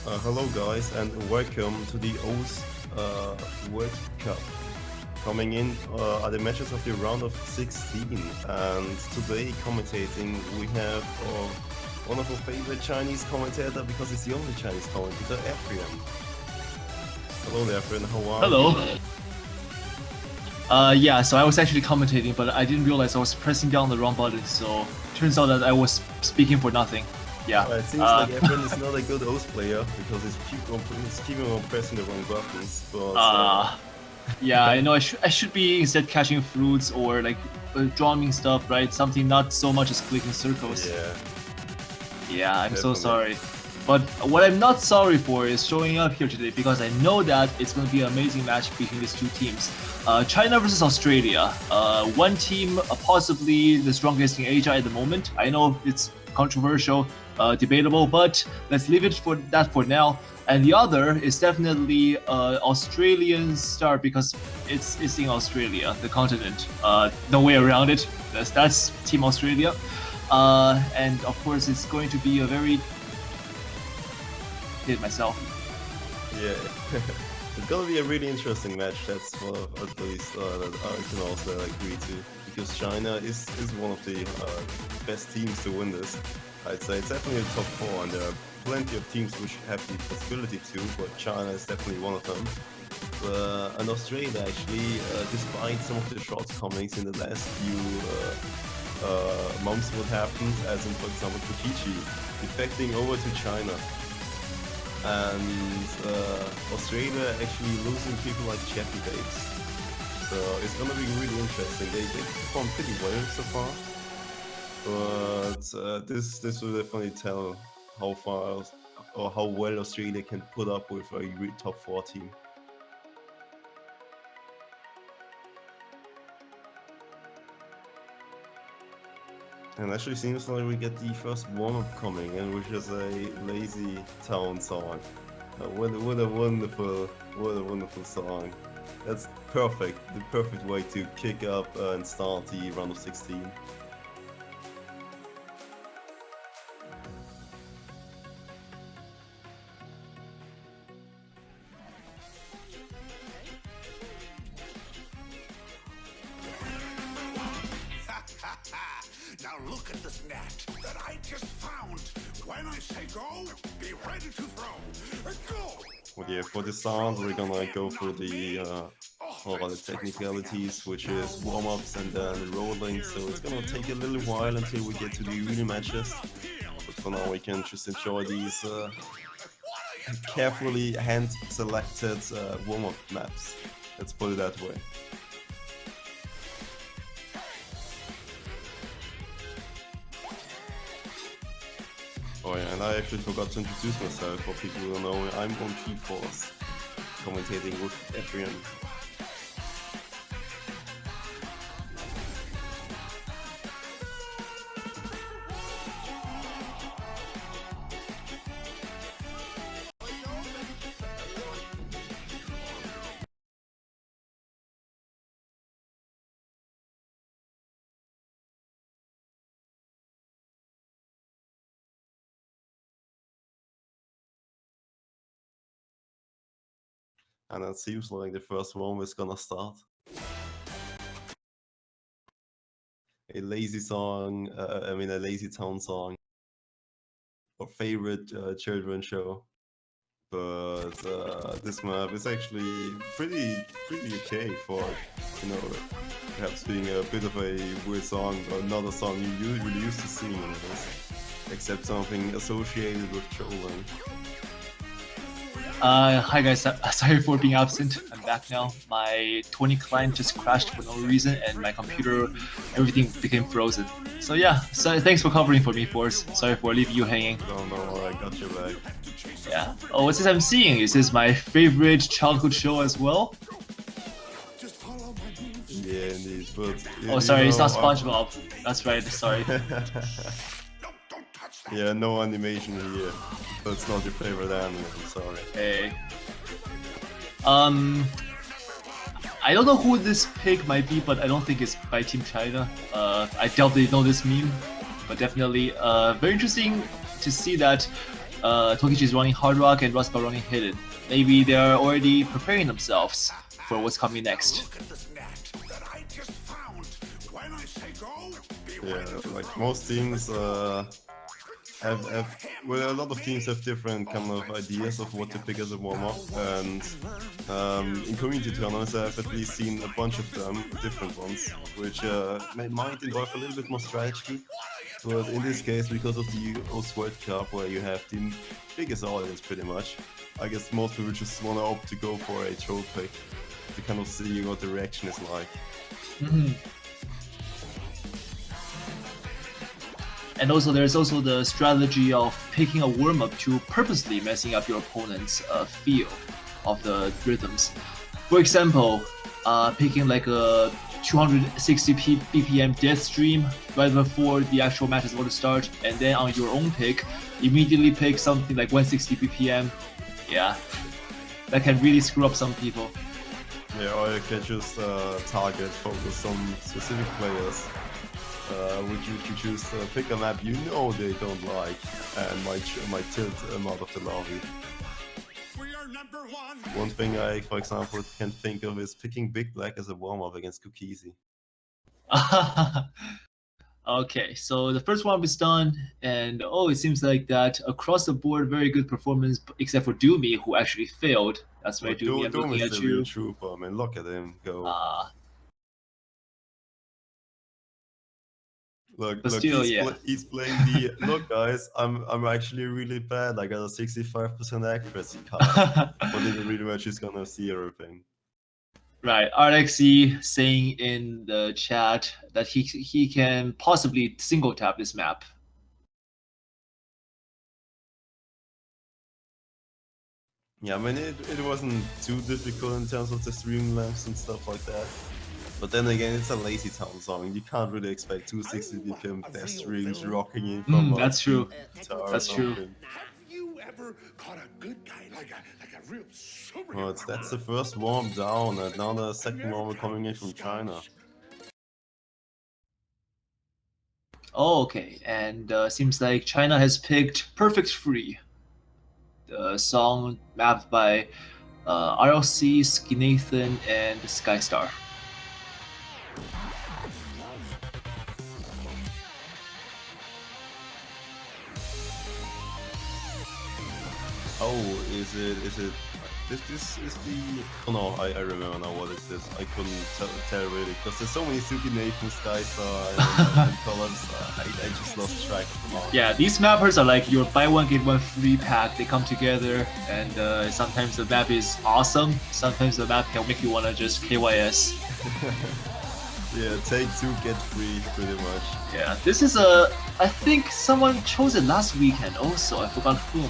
Hello guys and welcome to the O's World Cup. Coming in are the matches of the round of 16, and today commentating we have one of our favorite Chinese commentator, because he's the only Chinese commentator, Efrian. Hello there, Efrian, how are Hello. you? Yeah, so I was actually commentating, but I didn't realize I was pressing down the wrong button, so turns out that I was speaking for nothing. Yeah. It seems like Efrian is not a good O's player because he's keeping on pressing the wrong buttons. But yeah, I know I should be instead catching fruits or like drawing stuff, right? Something not so much as clicking circles. Yeah, I'm so sorry. But what I'm not sorry for is showing up here today, because I know that it's going to be an amazing match between these two teams. China versus Australia. One team possibly the strongest in Asia at the moment. I know it's controversial, debatable, but let's leave it for now. And the other is definitely Australian star, because it's in Australia, the continent. No way around it. That's Team Australia. And of course, it's going to be a very myself. Yeah, it's gonna be a really interesting match. That's what at least that I can also agree to, because China is one of the best teams to win this. I'd say it's definitely a top 4, and there are plenty of teams which have the possibility to, but China is definitely one of them. And Australia actually, despite some of the shortcomings in the last few months, what happened, as in for example Kochichi defecting over to China, and Australia actually losing people like Chappie Dates. So it's gonna be really interesting. They performed pretty well so far, but this will definitely tell how far or how well Australia can put up with a top 4 team. And actually seems like we get the first warm-up coming in, which is a Lazy Town song. What a wonderful song. That's perfect, the perfect way to kick up and start the round of 16. Now look at this net that I just found. When I say go, be ready to throw. Go! Well, yeah, for the sound, we're gonna go through the all the technicalities, which is warm-ups and then rolling. So it's gonna take a little while until we get to the real matches. But for now, we can just enjoy these carefully hand-selected warm-up maps. Let's put it that way. Oh yeah, and I actually forgot to introduce myself for people who don't know me. I'm on G-Force, commentating with Efrian. And it seems like the first one is gonna start. A lazy song, a Lazy Town song. Our favorite children's show. But this map is actually pretty okay for, perhaps being a bit of a weird song, or not a song you usually used to seeing in this, except something associated with trolling. Hi guys, sorry for being absent. I'm back now. My 20 client just crashed for no reason, and my computer, everything became frozen. So yeah, so thanks for covering for me, Force. Sorry for leaving you hanging. No, I got your back. Yeah. Oh, what's this I'm seeing? Is this my favorite childhood show as well? Yeah, indeed. But oh, sorry, it's not SpongeBob. That's right. Sorry. Yeah, no animation here. That's not your favorite anime, I'm sorry. Hey. I don't know who this pick might be, but I don't think it's by Team China. I doubt they know this meme, but definitely very interesting to see that Tokichi is running Hard Rock and Rust are running Hidden. Maybe they're already preparing themselves for what's coming next. Yeah, like most teams have well, a lot of teams have different kind of ideas of what to pick as a warm-up, and in community tournaments I've at least seen a bunch of them, different ones, which might involve a little bit more strategy. But in this case, because of the US World Cup, where you have the biggest audience pretty much, I guess most people just want to opt to go for a troll pick to kind of see what the reaction is like. Mm-hmm. And also, there's also the strategy of picking a warm-up to purposely messing up your opponent's feel of the rhythms. For example, picking like a 260 BPM death stream right before the actual match is about to start, and then on your own pick, immediately pick something like 160 BPM. Yeah, that can really screw up some people. Yeah, or you can just target focus on specific players. Would you choose to pick a map you know they don't like and might tilt them out of the lobby? We are number one. One thing I, for example, can think of is picking Big Black as a warm-up against Kukisi. Okay, so the first one is done, and it seems like that across the board, very good performance, except for Doomy, who actually failed. That's right, Doomy, I'm looking at the you. real trooper, I mean, look at him go. Look, still, he's playing the. Look, guys, I'm actually really bad. I got a 65% accuracy card, but in the real match, he's gonna see everything. Right, RXE saying in the chat that he can possibly single tap this map. Yeah, I mean, it wasn't too difficult in terms of the stream lengths and stuff like that. But then again, it's a Lazy Town song. You can't really expect 260 BPM death streams rocking in from that's true. That's true. Have you ever caught a good guy like a real superhero? Well, that's the first warm down, and now the second warm coming in from China. Oh, okay, and seems like China has picked Perfect Free, the song mapped by RLC, Skinathan, and Skystar. Oh, is it? This is the. Oh no, I remember now what is this. I couldn't tell really because there's so many Suki Nathan, Skystar, and colors. I just lost track of them all. Yeah, these mappers are like your buy one get one free pack. They come together, and sometimes the map is awesome. Sometimes the map can make you wanna just KYS. Yeah, take two, get free, pretty much. Yeah, this is I think someone chose it last weekend also, I forgot whom.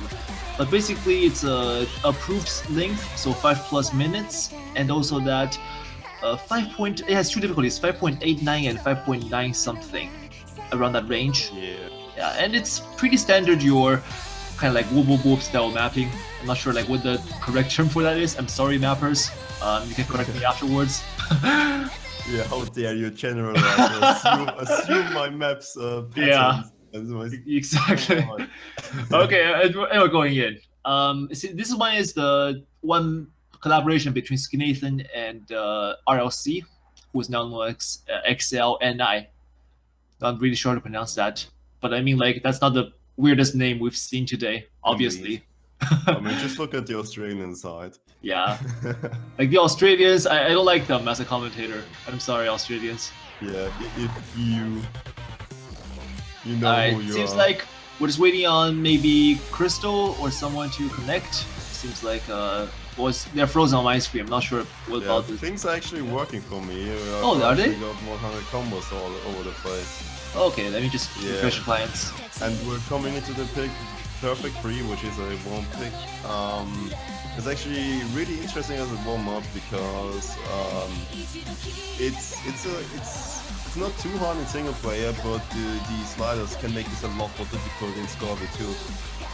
But basically it's a approved length, so 5+ minutes, and also that it has two difficulties, 5.89 and 5.9 something, around that range. Yeah, and it's pretty standard your kind of like whoop whoop whoop style mapping. I'm not sure like what the correct term for that is. I'm sorry, mappers. You can correct me afterwards. Yeah, how dare you generalize? assume my maps patterns. Yeah, exactly. Okay, and we're going in. See, this one is the one collaboration between Skinathan and RLC, who is now known as XLNI. Not really sure how to pronounce that, but I mean, like, that's not the weirdest name we've seen today, obviously. I mean, just look at the Australian side. Yeah. Like the Australians, I don't like them as a commentator. I'm sorry, Australians. Yeah, if you know who you seems are. like we're just waiting on maybe Crystal or someone to connect. Seems like they're frozen on my screen. I'm not sure what about this. Things are actually working for me. Are they? We got 100 combos all over the place. Okay, let me just refresh clients. And we're coming into the pick Perfect Free, which is a warm pick. It's actually really interesting as a warm up because it's not too hard in single player, but the sliders can make this a lot more difficult in Scorby too.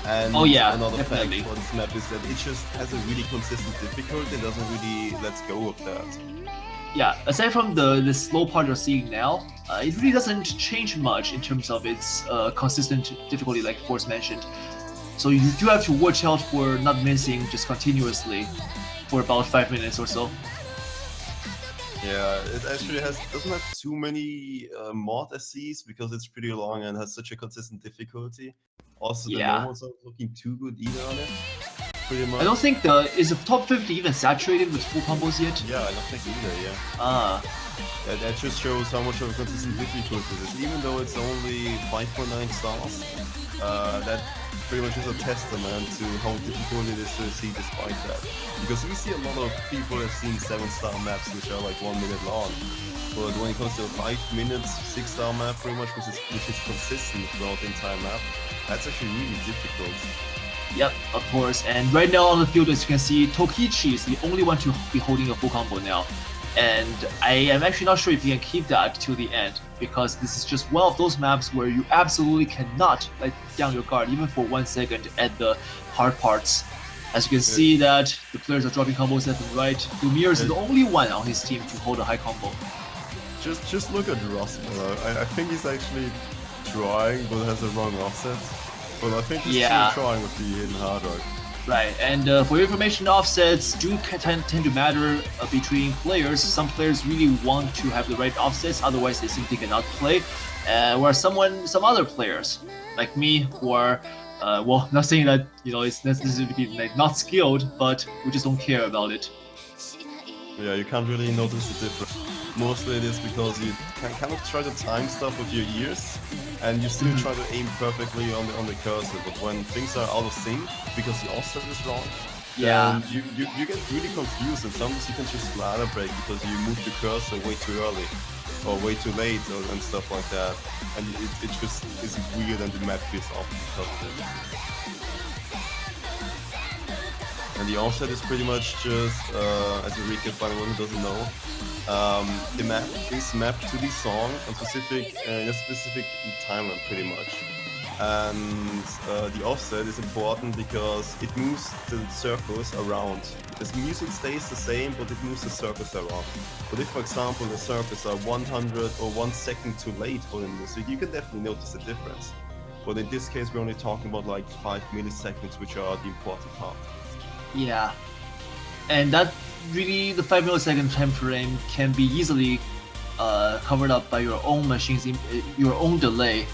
And another fact for this map is that it just has a really consistent difficulty. It doesn't really let go of that. Yeah, aside from the slow part you're seeing now, it really doesn't change much in terms of its consistent difficulty, like Force mentioned. So you do have to watch out for not missing just continuously for about 5 minutes or so. Yeah, it actually doesn't have too many mod SCs because it's pretty long and has such a consistent difficulty. Also, the normals aren't looking too good either on it. Pretty much. I don't think is the top 50 even saturated with full combos yet? Yeah, I don't think either. Yeah. That just shows how much of a consistent difficulty it is. Even though it's only 5.9 stars, that pretty much is a testament to how difficult it is to see despite that. Because we see a lot of people have seen 7-star maps which are like 1 minute long. But when it comes to a 5 minutes, 6-star map pretty much, which is consistent throughout the entire map, that's actually really difficult. Yep, of course. And right now on the field, as you can see, Tokichi is the only one to be holding a full combo now. And I am actually not sure if he can keep that to the end, because this is just one of those maps where you absolutely cannot let down your guard even for 1 second at the hard parts. As you can see that the players are dropping combos left and right. Lumiere is the only one on his team to hold a high combo. Just look at Russell. I think he's actually trying, but has the wrong offset. But I think he's still trying with the hidden hard rock. Right, and for your information, offsets do tend to matter between players. Some players really want to have the right offsets, otherwise they simply cannot play. Whereas some other players, like me, who are, well, not saying that it's necessarily like not skilled, but we just don't care about it. Yeah, you can't really notice the difference. Mostly it is because you can kind of try to time stuff with your ears, and you still try to aim perfectly on the cursor. But when things are out of sync because the offset is wrong, then you get really confused, and sometimes you can just ladder break because you move the cursor way too early or way too late and stuff like that, and it just is weird, and the map feels off because of it. And the offset is pretty much just, as a recap for anyone who doesn't know, the map is mapped to the song in a specific timeline, pretty much. And the offset is important because it moves the circles around. The music stays the same, but it moves the circles around. But if, for example, the circles are 100 or 1 second too late for the music, you can definitely notice the difference. But in this case, we're only talking about like 5 milliseconds, which are the important part. Yeah, and that really, the 5 millisecond time frame can be easily covered up by your own machines, your own delay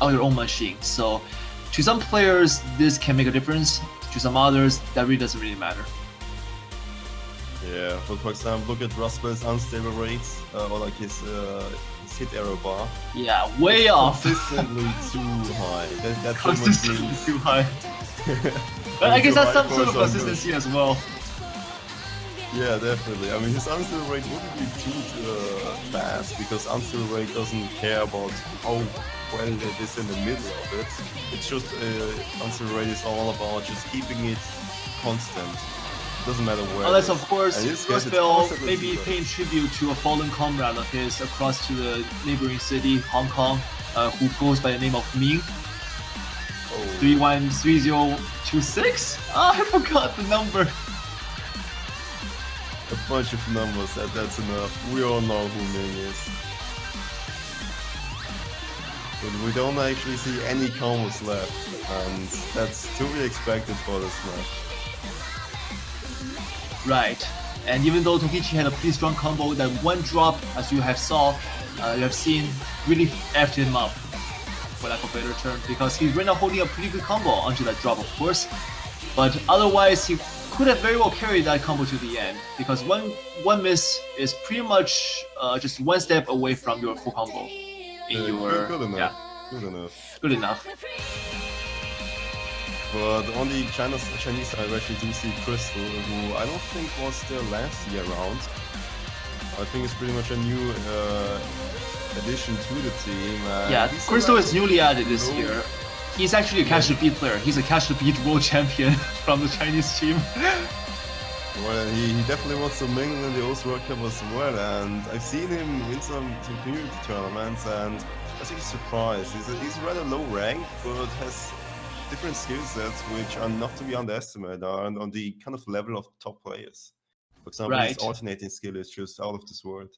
on your own machine. So to some players, this can make a difference. To some others, that really doesn't really matter. Yeah, but for example, look at Russell's unstable rates, or like his hit arrow bar. Yeah, way off. Consistently too high. That consistently too high. But I guess that's some sort of consistency as well. Yeah, definitely. I mean, his unstable rate wouldn't be too fast, because unstable rate doesn't care about how well it is in the middle of it. It's just unstable rate is all about just keeping it constant. It doesn't matter where. Unless, of course, Russell maybe paying tribute to a fallen comrade of his across to the neighboring city, Hong Kong, who goes by the name of Ming. 313026? Oh, I forgot the number. A bunch of numbers, that's enough. We all know who Ming is. But we don't actually see any combos left, and that's to be expected for this map. Right, and even though Tokichi had a pretty strong combo, that one drop, as you have seen, really effed him up, for lack of a better term, because he's right now holding a pretty good combo until that drop, of course. But otherwise, he could have very well carried that combo to the end, because one miss is pretty much just one step away from your full combo. Good enough. Good enough. But on the Chinese side, we actually do see Crystal, who I don't think was there last year around. I think it's pretty much a new addition to the team. Yeah, Crystal is newly added this year. He's actually a catch the beat player. He's a catch the beat world champion from the Chinese team. Well, he definitely wants to mingle in the O's World Cup as well, and I've seen him win some community tournaments, and I was actually surprised. He's rather low rank, but has different skill sets which are not to be underestimated, are on the kind of level of top players. For example, his alternating skill is just out of this world.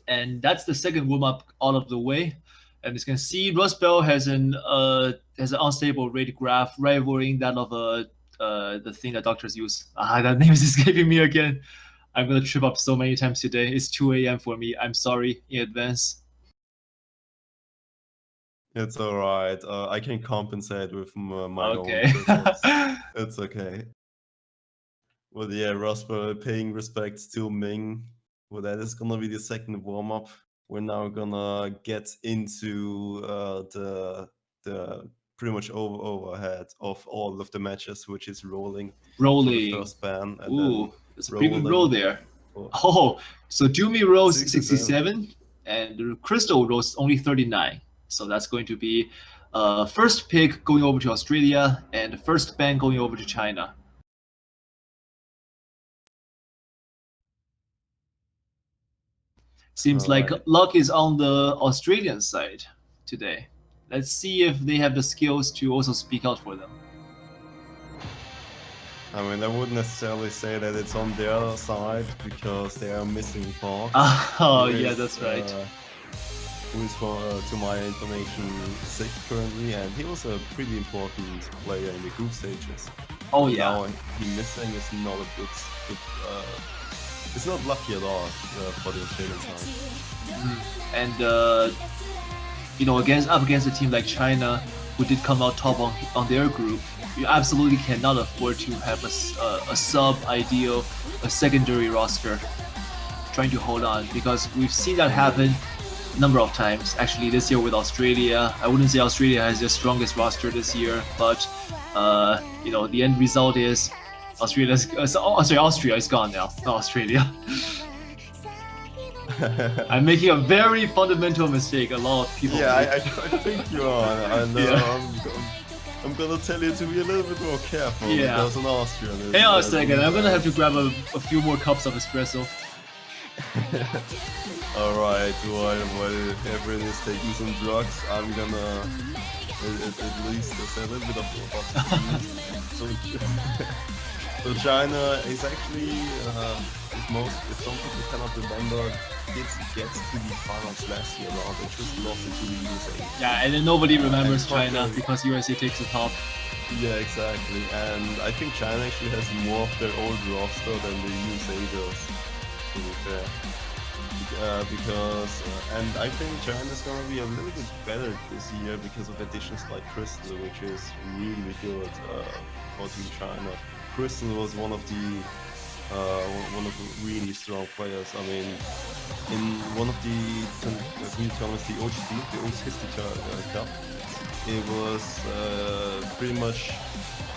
And that's the second warm-up out of the way. And as you can see, Rust Belt has an unstable rate graph rivaling that of the thing that doctors use. That name is escaping me again. I'm gonna trip up so many times today. It's 2 a.m. for me. I'm sorry in advance. It's alright. I can compensate with my Okay. own trip-ups. It's okay. Well, yeah, Rosper paying respects to Ming. Well, that is gonna be the second warm-up. We're now gonna get into the pretty much overhead of all of the matches, which is rolling. For the first ban, and then it's a pretty good roll there. Oh, so Doomy rolls 67, and Crystal rolls only 39. So that's going to be first pick going over to Australia and first ban going over to China. Seems like luck is on the Australian side today. Let's see if they have the skills to also speak out for them. I mean, I wouldn't necessarily say that it's on their side because they are missing Fox. Oh, yeah, that's right. Who is, to my information, sick currently, and he was a pretty important player in the group stages. Oh yeah. Now he missing is not a good it's not lucky at all for the Australian side. And up against a team like China, who did come out top on their group, you absolutely cannot afford to have a sub-ideal, a secondary roster trying to hold on, because we've seen that happen a number of times. Actually, this year with Australia, I wouldn't say Australia has their strongest roster this year, but the end result is Austria is gone now, not Australia. I'm making a very fundamental mistake. A lot of people. Yeah, I think you are. I know. Yeah. I'm gonna tell you to be a little bit more careful. Yeah. Because in Austria. Hang on a second. I'm gonna have to grab a few more cups of espresso. Alright, while everyone is taking some drugs, I'm gonna at least say a little bit of so China is actually, if some people cannot remember, gets to the finals last year now. They just lost it to the USA. Yeah, and then nobody remembers China because USA takes the top. Yeah, exactly. And I think China actually has more of their old roster than the USA does, to be fair. And I think China's gonna be a little bit better this year because of additions like Crystal, which is really good for Team China. Crystal was one of the really strong players. I mean, in one of the tournaments, the OGC, the Old History Cup, it was pretty much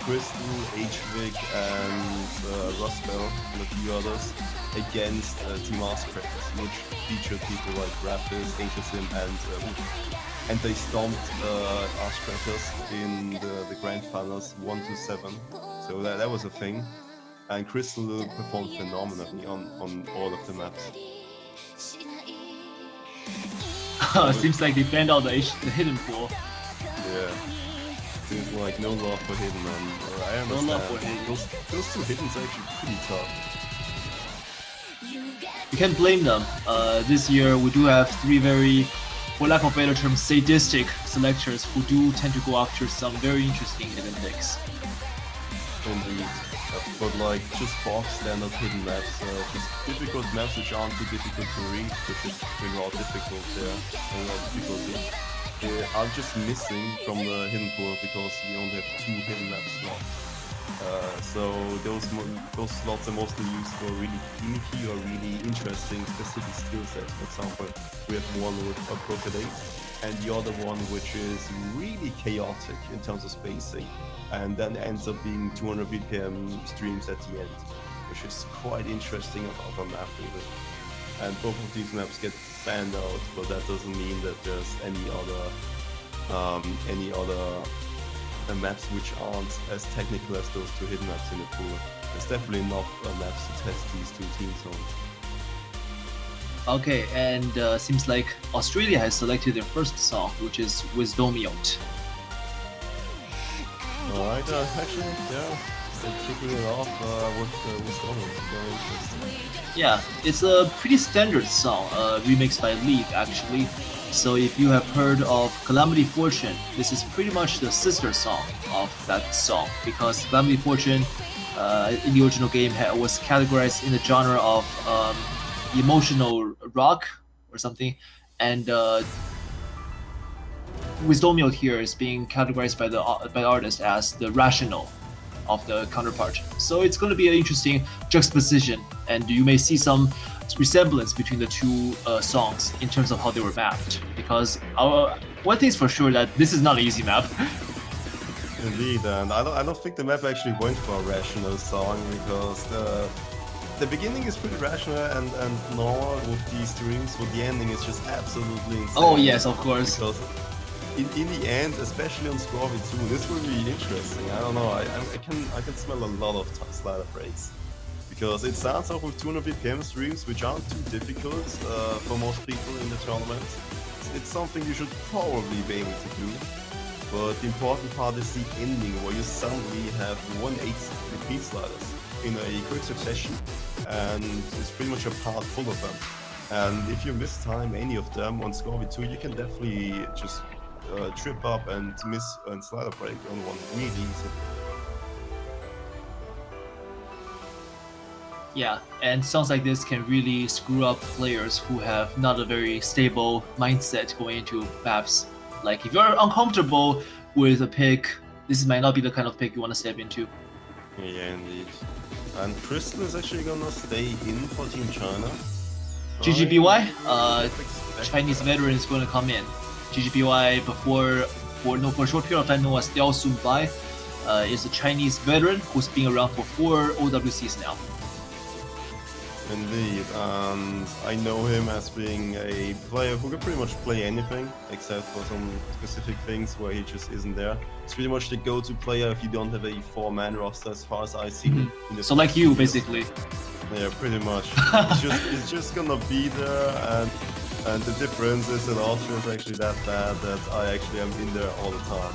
Crystal, HVIC, and Rust Belt and a few others against Team Arscrackers, which featured people like Raptors, HSM, and they stomped Arscrackers in the grand finals 1-7. So that was a thing. And Crystal performed phenomenally on all of the maps. Seems like they banned out the hidden pool. Yeah. Seems like no love for hidden, and I understand. No love for hidden. Those two hiddens are actually pretty tough. You can't blame them. This year we do have three very, for lack of a better term, sadistic selectors who do tend to go after some very interesting hidden picks. Indeed. But like just box standard hidden maps, just difficult maps which aren't too difficult to read, which is pretty raw difficult there, difficulty. They are just missing from the hidden pool because we only have 2 hidden maps left. So those slots are mostly used for really gimmicky or really interesting specific skill sets. For example, we have one with Procreate and the other one which is really chaotic in terms of spacing, and then ends up being 200 BPM streams at the end, which is quite interesting of a map really. And both of these maps get banned out, but that doesn't mean that there's any other maps which aren't as technical as those 2 hidden maps in the pool. There's definitely enough maps to test these 2 teams on. Okay, and seems like Australia has selected their first song, which is Wisdomiot. Alright, actually, yeah. kicking it off with Stormy. Very interesting. Yeah, it's a pretty standard song, remixed by Leaf actually. So if you have heard of Calamity Fortune, this is pretty much the sister song of that song, because Calamity Fortune in the original game was categorized in the genre of emotional rock or something, and Wisdomiel here is being categorized by the artist as the rational of the counterpart. So it's going to be an interesting juxtaposition, and you may see some resemblance between the two songs in terms of how they were mapped. Because one thing's for sure that this is not an easy map. Indeed, and I don't think the map actually went for a rational song, because the beginning is pretty rational and normal with these streams, but the ending is just absolutely insane. Oh yes, of course. Because in the end, especially on Scorpio 2, this will be interesting. I don't know, I can smell a lot of slider breaks. Because it starts off with 200 BPM streams, which aren't too difficult for most people in the tournament. It's something you should probably be able to do. But the important part is the ending, where you suddenly have 1/8 repeat sliders in a quick succession, and it's pretty much a part full of them. And if you mistime any of them on Scorpio 2, you can definitely just trip up and miss a slider break on one really easy. Yeah, and songs like this can really screw up players who have not a very stable mindset going into maps. Like, if you're uncomfortable with a pick, this might not be the kind of pick you want to step into. Yeah, indeed. And Crystal is actually gonna stay in for Team China. GGBY, Chinese veteran is going to come in. GGBY, for a short period of time known as Diao Sun Bai, is a Chinese veteran who's been around for 4 OWCs now. Indeed, and I know him as being a player who can pretty much play anything, except for some specific things where he just isn't there. It's pretty much the go-to player if you don't have a 4-man roster, as far as I see. So like you, basically. Yeah, pretty much. It's just gonna be there, and the difference is that Austria is actually that bad that I actually am in there all the time,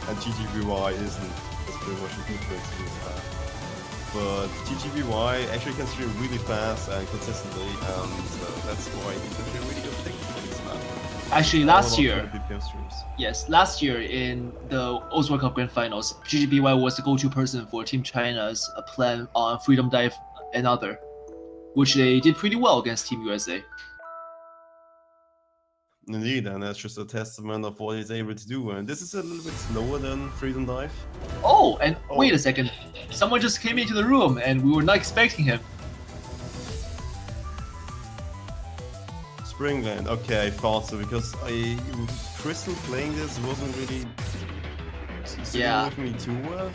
and GGBY isn't. That's pretty much the difference in this map. But GGBY actually can stream really fast and consistently, and that's why he's actually a really good pick for this map. Actually, last year in the Oz World Cup Grand Finals, GGBY was the go-to person for Team China's plan on Freedom Dive and other, which they did pretty well against Team USA. Indeed, and that's just a testament of what he's able to do. And this is a little bit slower than Freedom Dive. Oh, and wait a second. Someone just came into the room and we were not expecting him. Springland, okay, I thought so, because Crystal playing this wasn't really sitting with me too well.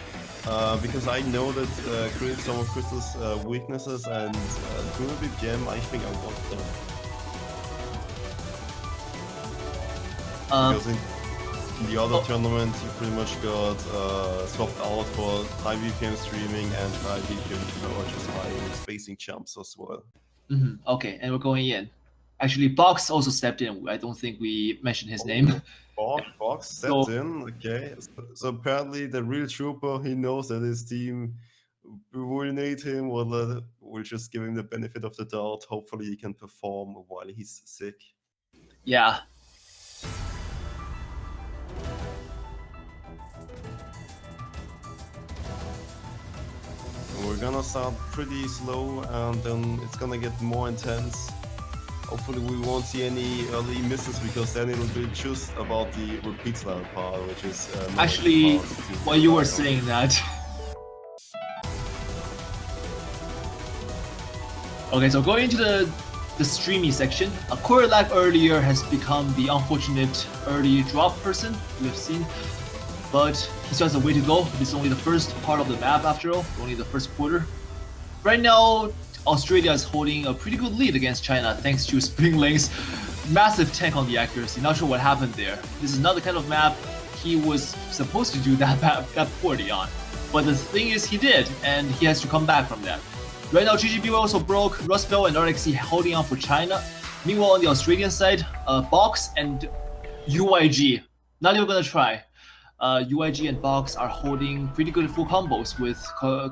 Because I know that some of Crystal's weaknesses, and 200 BPM, I think I want them. Because in the other tournament, you pretty much got swapped out for high BPM streaming and high BPM or just high spacing jumps as well. Okay, and we're going in. Actually, Box also stepped in. I don't think we mentioned his name. Box stepped in, okay. So apparently the real trooper, he knows that his team will need him, or will just give him the benefit of the doubt. Hopefully he can perform while he's sick. Yeah. We're gonna start pretty slow, and then it's gonna get more intense. Hopefully we won't see any early misses, because then it'll be just about the repeat slider part, which is actually while you were saying that. Okay, so going into the streamy section, Korelak earlier has become the unfortunate early drop person we've seen, but he still has a way to go. This is only the first part of the map after all, only the first quarter. Right now, Australia is holding a pretty good lead against China thanks to Spring Ling's massive tank on the accuracy. Not sure what happened there. This is not the kind of map he was supposed to do that poorly on. But the thing is, he did, and he has to come back from that. Right now, GGBY also broke, Rustbell and RXC holding on for China. Meanwhile, on the Australian side, Box and UYG, not even gonna try. UIG and Box are holding pretty good full combos with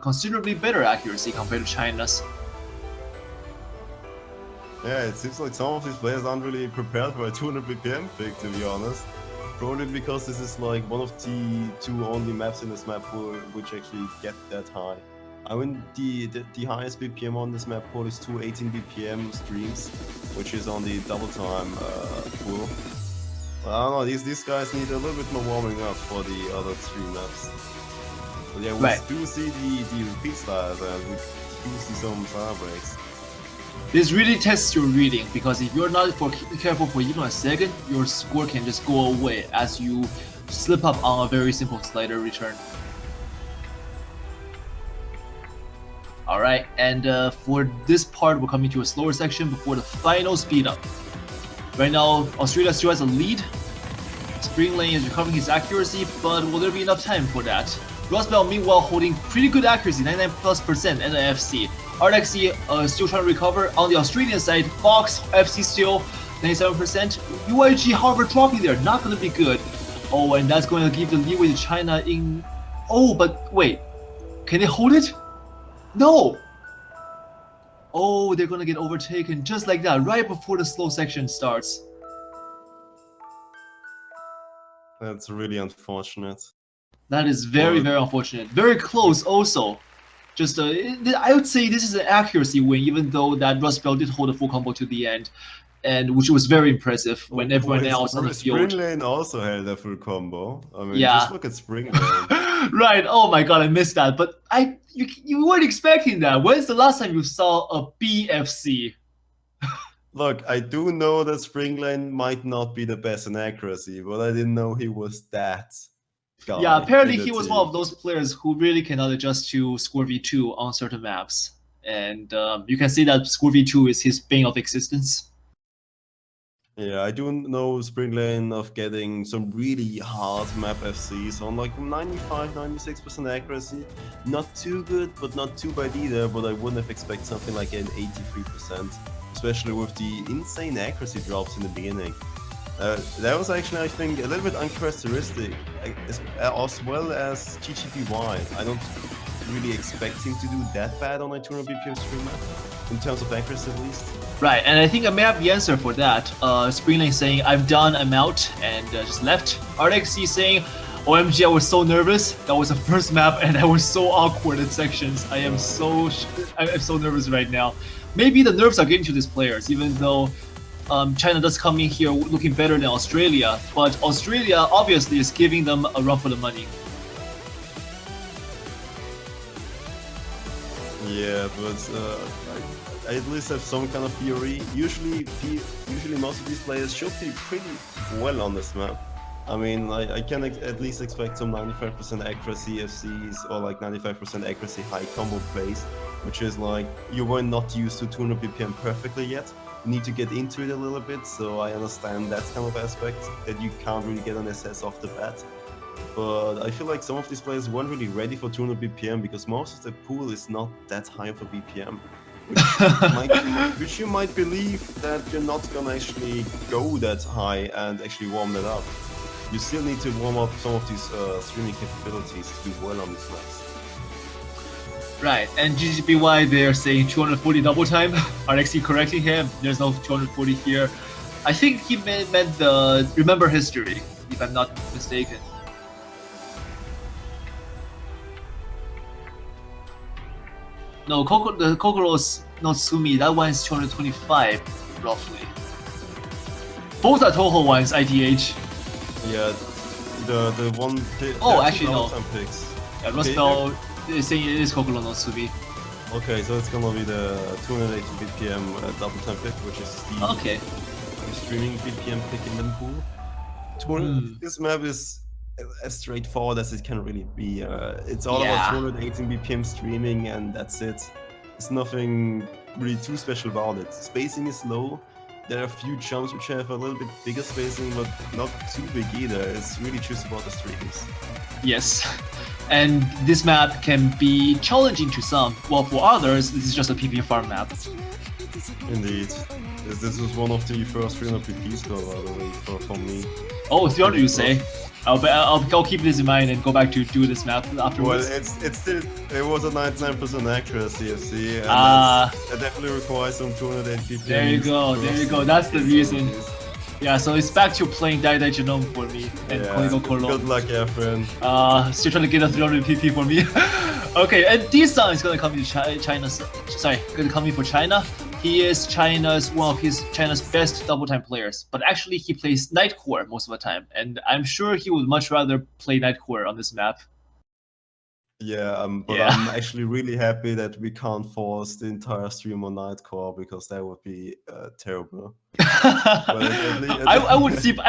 considerably better accuracy compared to China's. Yeah, it seems like some of these players aren't really prepared for a 200 BPM pick, to be honest. Probably because this is like one of the two only maps in this map pool which actually get that high. I mean, the highest BPM on this map pool is 218 BPM streams, which is on the double time pool. But I don't know, these guys need a little bit more warming up for the other three maps. But yeah, we do see the repeat styles and we do see some style breaks. This really tests your reading, because if you're not careful for even a second, your score can just go away as you slip up on a very simple slider return. Alright, and for this part, we're coming to a slower section before the final speed up. Right now, Australia still has a lead. Spring Lane is recovering his accuracy, but will there be enough time for that? Rosbell, meanwhile, holding pretty good accuracy, 99+% and the FC. RXC still trying to recover. On the Australian side, Fox, FC still 97%. UIG, however, dropping there, not going to be good. Oh, and that's going to give the leeway to China in... Oh, but wait, can they hold it? No! Oh, they're going to get overtaken just like that, right before the slow section starts. That's really unfortunate. That is very, very unfortunate. Very close also. Just I would say this is an accuracy win, even though that Rustbell did hold a full combo to the end, and which was very impressive when everyone else on the field. Spring Lane also held a full combo. I mean, yeah. Just look at Spring Lane. Right. Oh my god, I missed that. But you weren't expecting that. When's the last time you saw a BFC? Look, I do know that Spring Lane might not be the best in accuracy, but I didn't know he was that. Yeah, apparently he was one of those players who really cannot adjust to Score V2 on certain maps. And you can see that Score V2 is his bane of existence. Yeah, I do know Spring Lane of getting some really hard map FCs on like 95-96% accuracy. Not too good, but not too bad either, but I wouldn't have expected something like an 83%, especially with the insane accuracy drops in the beginning. That was actually, I think, a little bit uncharacteristic, as well as GGPY. I don't really expect him to do that bad on a 200 BPM stream map, in terms of accuracy at least. Right, and I think I may have the answer for that. Springlane saying, I'm done, I'm out, and just left. RXC saying, OMG, I was so nervous. That was the first map, and I was so awkward in sections. I'm so nervous right now. Maybe the nerves are getting to these players, even though China does come in here looking better than Australia, but Australia obviously is giving them a run for the money. Yeah, but I at least have some kind of theory. Usually most of these players should be pretty well on this map. I mean, I can at least expect some 95% accuracy FCs or like 95% accuracy high combo plays, which is like you were not used to 200 BPM perfectly yet. You need to get into it a little bit, so I understand that kind of aspect that you can't really get an SS off the bat. But I feel like some of these players weren't really ready for 200 BPM because most of the pool is not that high for BPM. Which you might believe that you're not gonna actually go that high and actually warm that up. You still need to warm up some of these streaming capabilities to do well on these maps. Right, and GGPY, they're saying 240 double time. RXC correcting him, there's no 240 here. I think he meant the remember history, if I'm not mistaken. No, the Kokoro's not Sumi, that one is 225, roughly. Both are Toho ones, ITH. Yeah, the one... Oh, actually no. Picks. Yeah, Rustbell is saying it is Kokoro no Sumi. Okay, so it's gonna be the 280 BPM double time pick, which is the streaming BPM pick in the pool. This map is as straightforward as it can really be. It's all about 218 BPM streaming and that's it. There's nothing really too special about it. Spacing is low. There are a few jumps which have a little bit bigger spacing, but not too big either. It's really just about the streams. Yes, and this map can be challenging to some. Well, for others, this is just a PP farm map. Indeed. This was one of the first 300 PP score, by the way, for me. Oh, 300 you say? I'll keep this in mind and go back to do this map Well, afterwards. it was a 99% accurate CFC, and that definitely requires some 280 pings. There you go. That's the reason. Yeah, so it's back to playing Dai Dai Genome for me and Konigo Kolon. Good luck, Efren. Still trying to get a 300 PP for me. Okay, and D-Sun is gonna come to China. Sorry, gonna come in for China. He is one of China's best double time players, but actually he plays Nightcore most of the time, and I'm sure he would much rather play Nightcore on this map. Yeah, but I'm actually really happy that we can't force the entire stream on Nightcore, because that would be terrible. I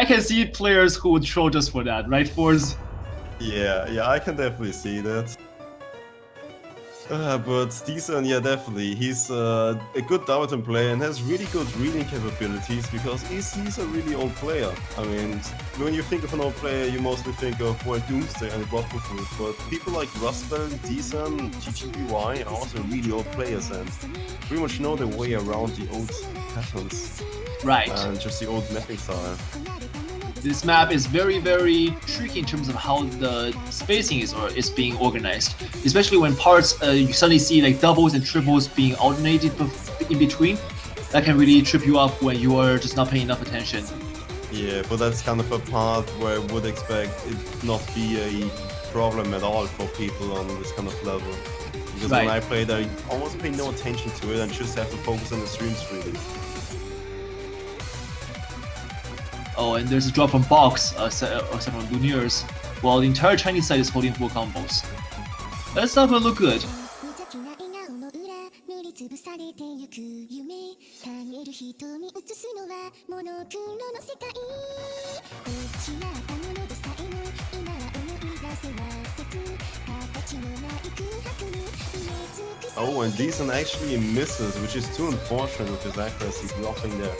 can see players who would troll just for that, right, Force? Yeah, I can definitely see that. But D-Sun, yeah, definitely. He's a good Downton player and has really good reading capabilities, because he's a really old player. I mean, when you think of an old player, you mostly think of Doomsday and Blood Fruit, but people like Rustbell, D-Sun, GGBY are also really old players and pretty much know their way around the old patterns. Right. And just the old mapping style. This map is very, very tricky in terms of how the spacing is being organized, especially when parts you suddenly see like doubles and triples being alternated in between. That can really trip you up when you are just not paying enough attention. Yeah, but that's kind of a part where I would expect it not be a problem at all for people on this kind of level. Because when I played, I almost pay no attention to it and just have to focus on the streams really. Oh, and there's a drop from Box, set from Lumiers, while the entire Chinese side is holding full combos. That's not gonna look good. Oh, and D-Sun actually misses, which is too unfortunate with his accuracy blocking there.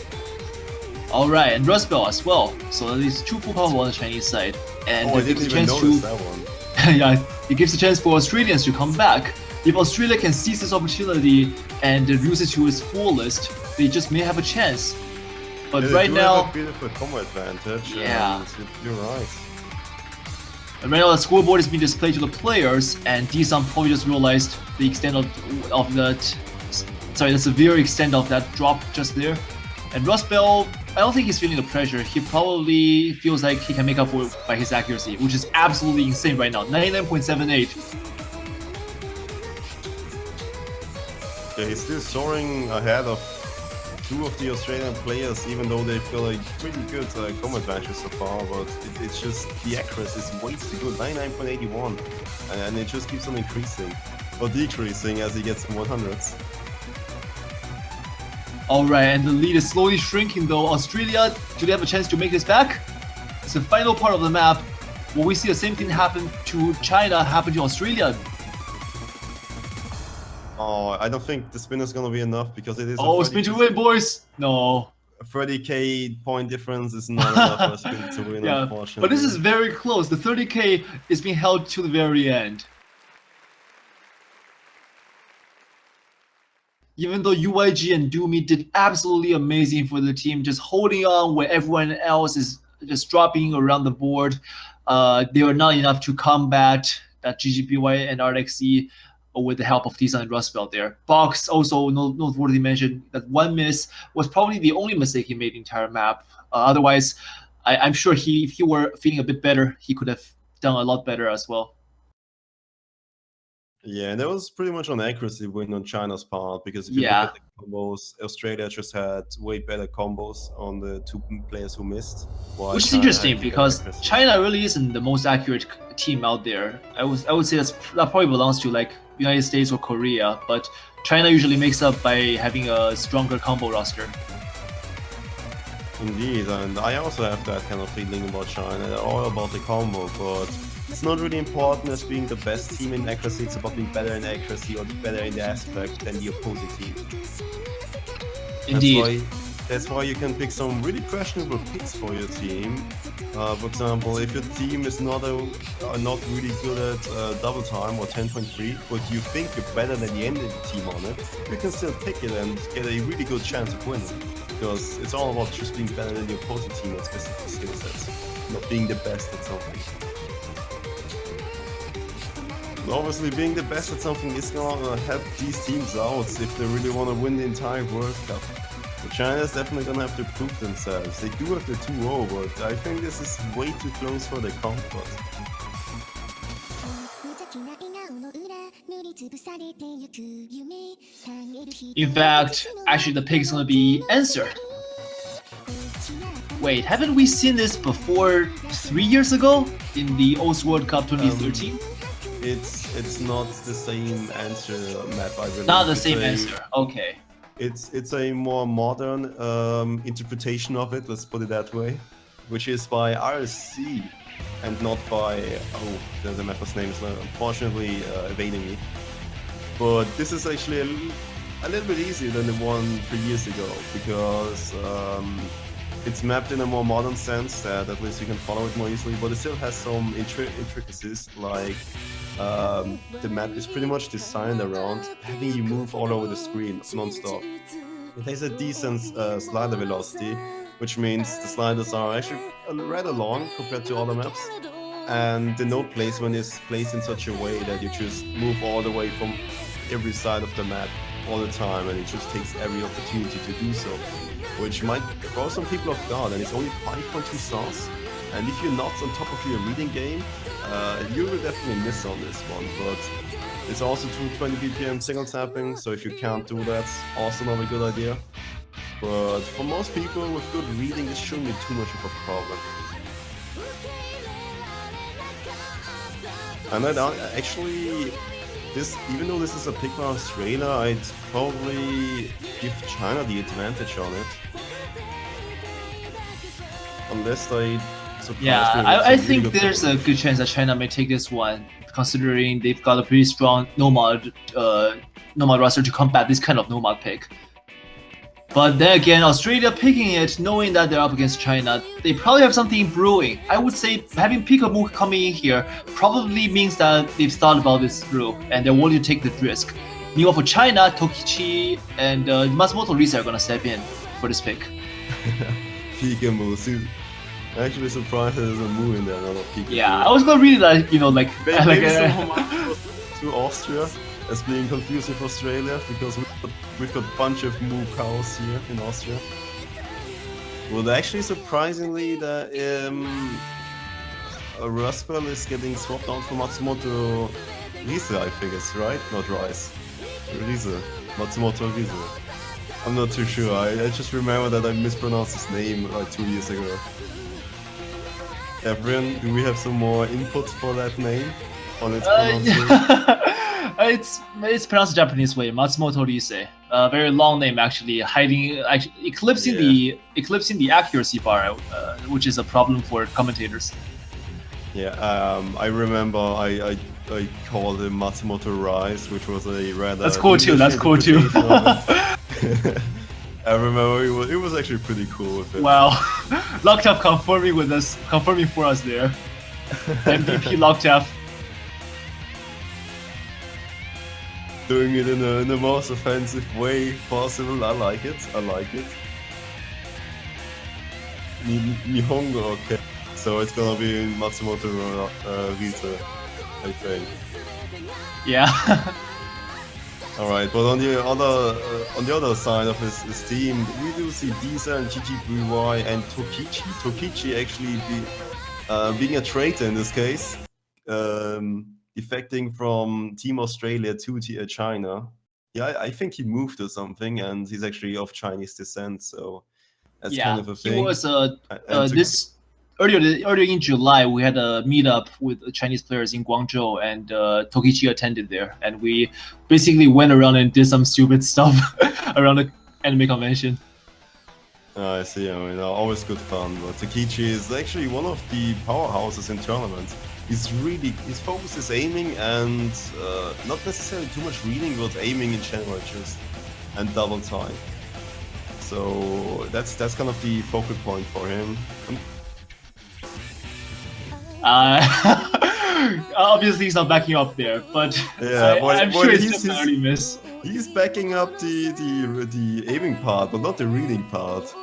Alright, and Rustbell as well. So at least 2 full combo on the Chinese side. And I didn't even notice that one. Yeah, it gives a chance for Australians to come back. If Australia can seize this opportunity and use it to its fullest, they just may have a chance. But right now, have a beautiful combo advantage. Yeah, you're right. And right now the scoreboard is being displayed to the players, and D-Sun probably just realized the extent of that. Sorry, the severe extent of that drop just there. And Rustbell, I don't think he's feeling the pressure. He probably feels like he can make up for it by his accuracy, which is absolutely insane right now. 99.78. Yeah, he's still soaring ahead of 2 of the Australian players, even though they feel like pretty good combo advantage so far, but it's just the accuracy is way too good, 99.81, and it just keeps on increasing, or decreasing as he gets to 100s. Alright, and the lead is slowly shrinking though. Australia, do they have a chance to make this back? It's the final part of the map. Will we see the same thing happen to China happen to Australia? Oh, I don't think the spin is gonna be enough, because it is spin to win, boys! No. A 30k point difference is not enough for a spin to win, unfortunately. But this is very close. The 30k is being held to the very end. Even though UYG and Doomy did absolutely amazing for the team, just holding on where everyone else is just dropping around the board, they were not enough to combat that GGBY and RXE with the help of D-Sun and Rustbell there. Box also noteworthy mention that one miss was probably the only mistake he made the entire map. Otherwise, I'm sure if he were feeling a bit better, he could have done a lot better as well. Yeah, and that was pretty much an accuracy win on China's part, because if you look at the combos, Australia just had way better combos on the 2 players who missed. Which is interesting, because China really isn't the most accurate team out there. I would say that probably belongs to like United States or Korea, but China usually makes up by having a stronger combo roster. Indeed, and I also have that kind of feeling about China. They're all about the combo, but it's not really important as being the best team in accuracy. It's about being better in accuracy or better in the aspect than the opposing team. Indeed. That's why you can pick some really questionable picks for your team. For example, if your team is not really good at double time or 10.3, but you think you're better than the enemy team on it, you can still pick it and get a really good chance of winning. Because it's all about just being better than the opposing team at specific skill sets. not being the best at something. And obviously, being the best at something is gonna help these teams out if they really want to win the entire World Cup. But China is definitely gonna have to prove themselves. They do have the 2-0, but I think this is way too close for their comfort. In fact, actually the pick is gonna be answered. Wait, haven't we seen this before 3 years ago in the O's World Cup 2013? It's not the same answer map, I believe. Not the same answer. Okay. It's a more modern interpretation of it. Let's put it that way, which is by RSC and not by the mapper's name is unfortunately evading me. But this is actually a little bit easier than the one 3 years ago because it's mapped in a more modern sense that at least you can follow it more easily. But it still has some intricacies like. The map is pretty much designed around having you move all over the screen non-stop. It has a decent slider velocity, which means the sliders are actually rather long compared to other maps, and the node placement is placed in such a way that you just move all the way from every side of the map all the time, and it just takes every opportunity to do so, which might throw some people off guard. And it's only 5.2 stars, and if you're not on top of your reading game, you will definitely miss on this one. But it's also 220 BPM single tapping, so if you can't do that, also not a good idea. But for most people with good reading, this shouldn't be too much of a problem. And actually, even though this is a pick by Australia, I'd probably give China the advantage on it. Unless they surprise me. I think there's a good chance that China may take this one, considering they've got a pretty strong nomad roster to combat this kind of nomad pick. But then again, Australia picking it, knowing that they're up against China, they probably have something brewing. I would say having Peekaboo coming in here probably means that they've thought about this through and they're willing to take the risk. Meanwhile for China, Tokichi and Matsumoto Risa are gonna step in for this pick. Peekaboo, see, I'm actually surprised there's a Moo in there, not a Peekaboo. Yeah, I was gonna really like, maybe to Austria as being confused with Australia, because we've got a bunch of Moo cows here in Austria. Well, actually, surprisingly, the Raspel is getting swapped out for Matsumoto Riese, I think it's right? Not Rice. Riese. Matsumoto Riese. I'm not too sure. I just remember that I mispronounced his name like 2 years ago. Everyone, do we have some more input for that name? On its pronunciation? It's pronounced the Japanese way, Matsumoto Rise. Very long name actually, eclipsing the accuracy bar, which is a problem for commentators. Yeah, I remember I called him Matsumoto Rise, which was a rather. That's cool too. That's cool too. I remember it was actually pretty cool with it. Wow, Locktap confirming for us there. MVP Locktap. Doing it in the most offensive way possible. I like it. Nihongo, okay. So it's gonna be Matsumoto Rita, I think. Yeah. All right, but on the other side of his team, we do see Disa and GGBY and Tokichi. Tokichi actually being a traitor in this case. Defecting from Team Australia to China. Yeah, I think he moved or something, and he's actually of Chinese descent, so that's kind of a thing. He was earlier in July. We had a meetup with Chinese players in Guangzhou, and Tokichi attended there, and we basically went around and did some stupid stuff around the anime convention. I see. I mean, always good fun. But Tokichi is actually one of the powerhouses in tournaments. His focus is aiming and not necessarily too much reading, but aiming in general just and double time. So that's kind of the focal point for him. Obviously he's not backing up there, but yeah, I'm sure it's just an miss. He's backing up the aiming part, but not the reading part.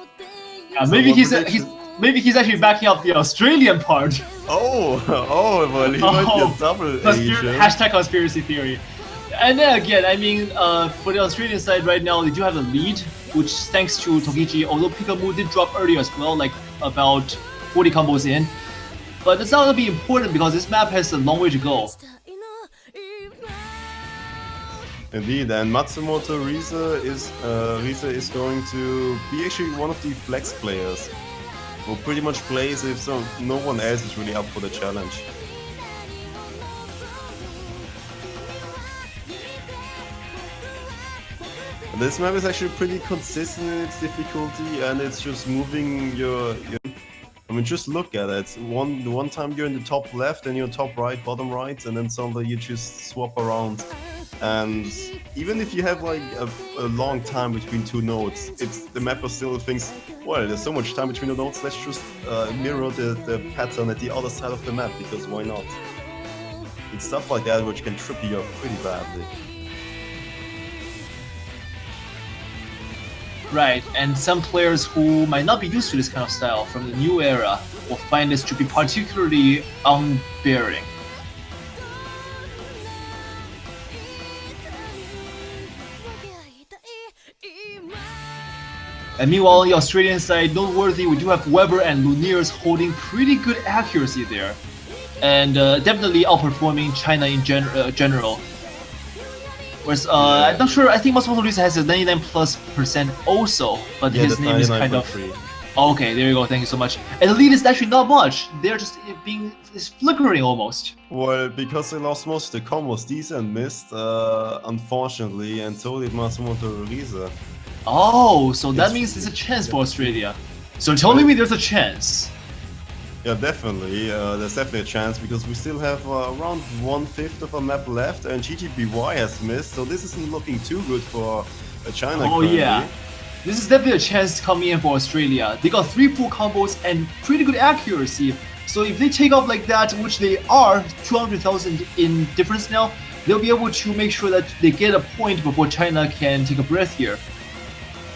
Yeah, maybe maybe he's actually backing up the Australian part. Oh, well, he might be a double Asian. Hashtag conspiracy theory. And then again, I mean, for the Australian side right now, they do have a lead, which thanks to Tokichi, although Pikamu did drop earlier as well, like about 40 combos in. But it's not going to be important because this map has a long way to go. Indeed, and Matsumoto Riza is going to be actually one of the flex players who pretty much plays if no one else is really up for the challenge. And this map is actually pretty consistent in its difficulty, and it's just moving your I mean, just look at it. One time you're in the top left, and you're top right, bottom right, and then suddenly you just swap around. And even if you have like a long time between two nodes, the map still thinks, well, there's so much time between the nodes, let's just mirror the pattern at the other side of the map, because why not? It's stuff like that which can trip you up pretty badly. Right, and some players who might not be used to this kind of style from the new era will find this to be particularly unbearing. And meanwhile, on the Australian side, noteworthy, we do have Weber and Lumiere holding pretty good accuracy there, and definitely outperforming China in general. Whereas, I'm not sure, I think Matsumoto Riza has a 99+% also, but yeah, his name is kind of... Oh, okay, there you go, thank you so much. And the lead is actually not much, they're just it's flickering almost. Well, because they lost most of the combos, decent missed, unfortunately, and so did Matsumoto Riza. Oh, so that means there's a chance for Australia. So telling me there's a chance. Yeah, definitely. There's definitely a chance because we still have around 1/5 of a map left, and GGBY has missed, so this isn't looking too good for China. Oh currently. yeah, this is definitely a chance coming in for Australia. They got 3 full combos and pretty good accuracy. So if they take off like that, which they are, 200,000 in difference now, they'll be able to make sure that they get a point before China can take a breath here.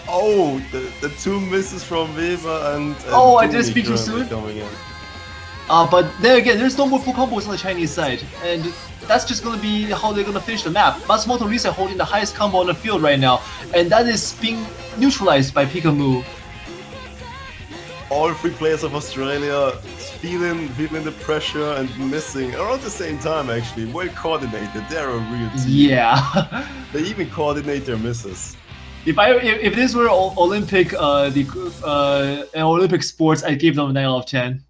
Oh, the 2 misses from Weber and oh, I didn't speak too soon. Coming in. But then again, there's no more full combos on the Chinese side, and that's just gonna be how they're gonna finish the map. Matsumoto Riza holding the highest combo on the field right now, and that is being neutralized by Pikamu. All 3 players of Australia feeling the pressure and missing around the same time. Actually, well coordinated. They're a real team. Yeah. They even coordinate their misses. If this were Olympic Olympic sports, I'd give them a 9 out of 10.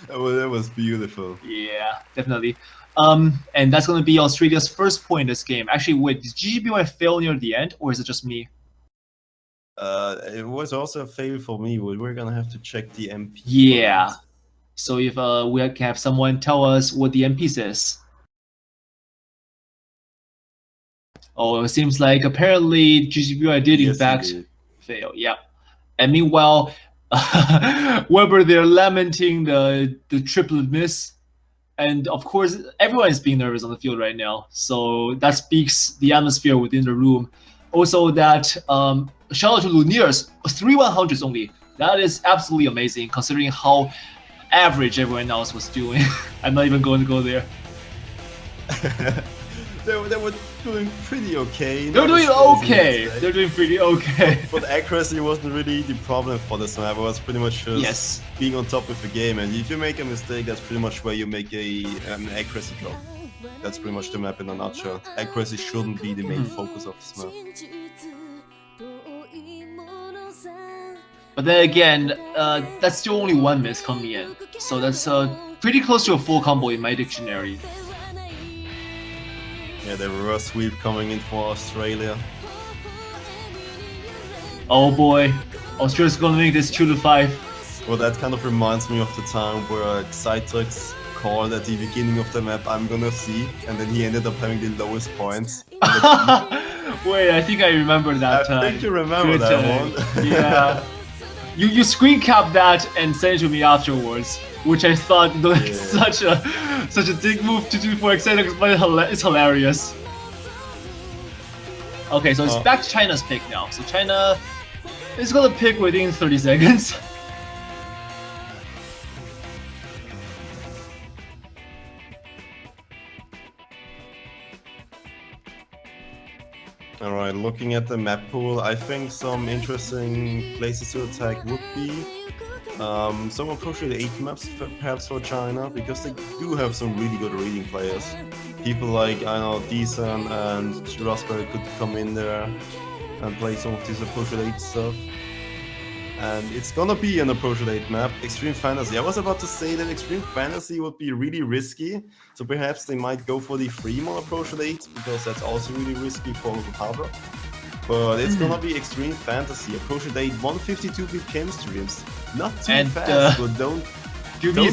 Well, that was beautiful. Yeah, definitely. And that's gonna be Australia's first point in this game. Actually, wait, did GGBY fail near the end, or is it just me? It was also a fail for me. We're gonna have to check the MP. Yeah. So if we can have someone tell us what the MP says. Oh, it seems like apparently GGBY did in fact fail. Yeah. And meanwhile, Weber they're lamenting the triplet miss, and of course everyone is being nervous on the field right now. So that speaks the atmosphere within the room. Also, that shout out to Lumiere, 3 100s only. That is absolutely amazing considering how average everyone else was doing. I'm not even going to go there. They were doing pretty okay. They're doing okay. They're doing pretty okay. But accuracy wasn't really the problem for this map. It was pretty much just being on top of the game. And if you make a mistake, that's pretty much where you make an accuracy drop. That's pretty much the map in a nutshell. Accuracy shouldn't be the main focus of this map. But then again, that's still only 1 miss coming in. So that's pretty close to a full combo in my dictionary. Yeah, the reverse sweep coming in for Australia. Oh boy, Australia's gonna make this 2-5. Well, that kind of reminds me of the time where Xytrax called at the beginning of the map, I'm gonna see, and then he ended up having the lowest points. Wait, I think I remember that time. I think you remember that one. Yeah. You screen capped that and sent it to me afterwards, which I thought like such a dick move to do for Xytrax, but it's hilarious. Okay, so it's back to China's pick now. So China, It's gonna pick within 30 seconds. Alright, looking at the map pool, I think some interesting places to attack would be some appropriate 8 maps perhaps for China, because they do have some really good reading players. People like, I know, Deesan and Raspberry could come in there and play some of this appropriate 8 stuff. And it's gonna be an appropriate 8 map, Extreme Fantasy. I was about to say that Extreme Fantasy would be really risky, so perhaps they might go for the Fremont appropriate 8, because that's also really risky for Harbor. But it's gonna be Extreme Fantasy, appropriate 8, 152 BPM streams. Not too fast, but don't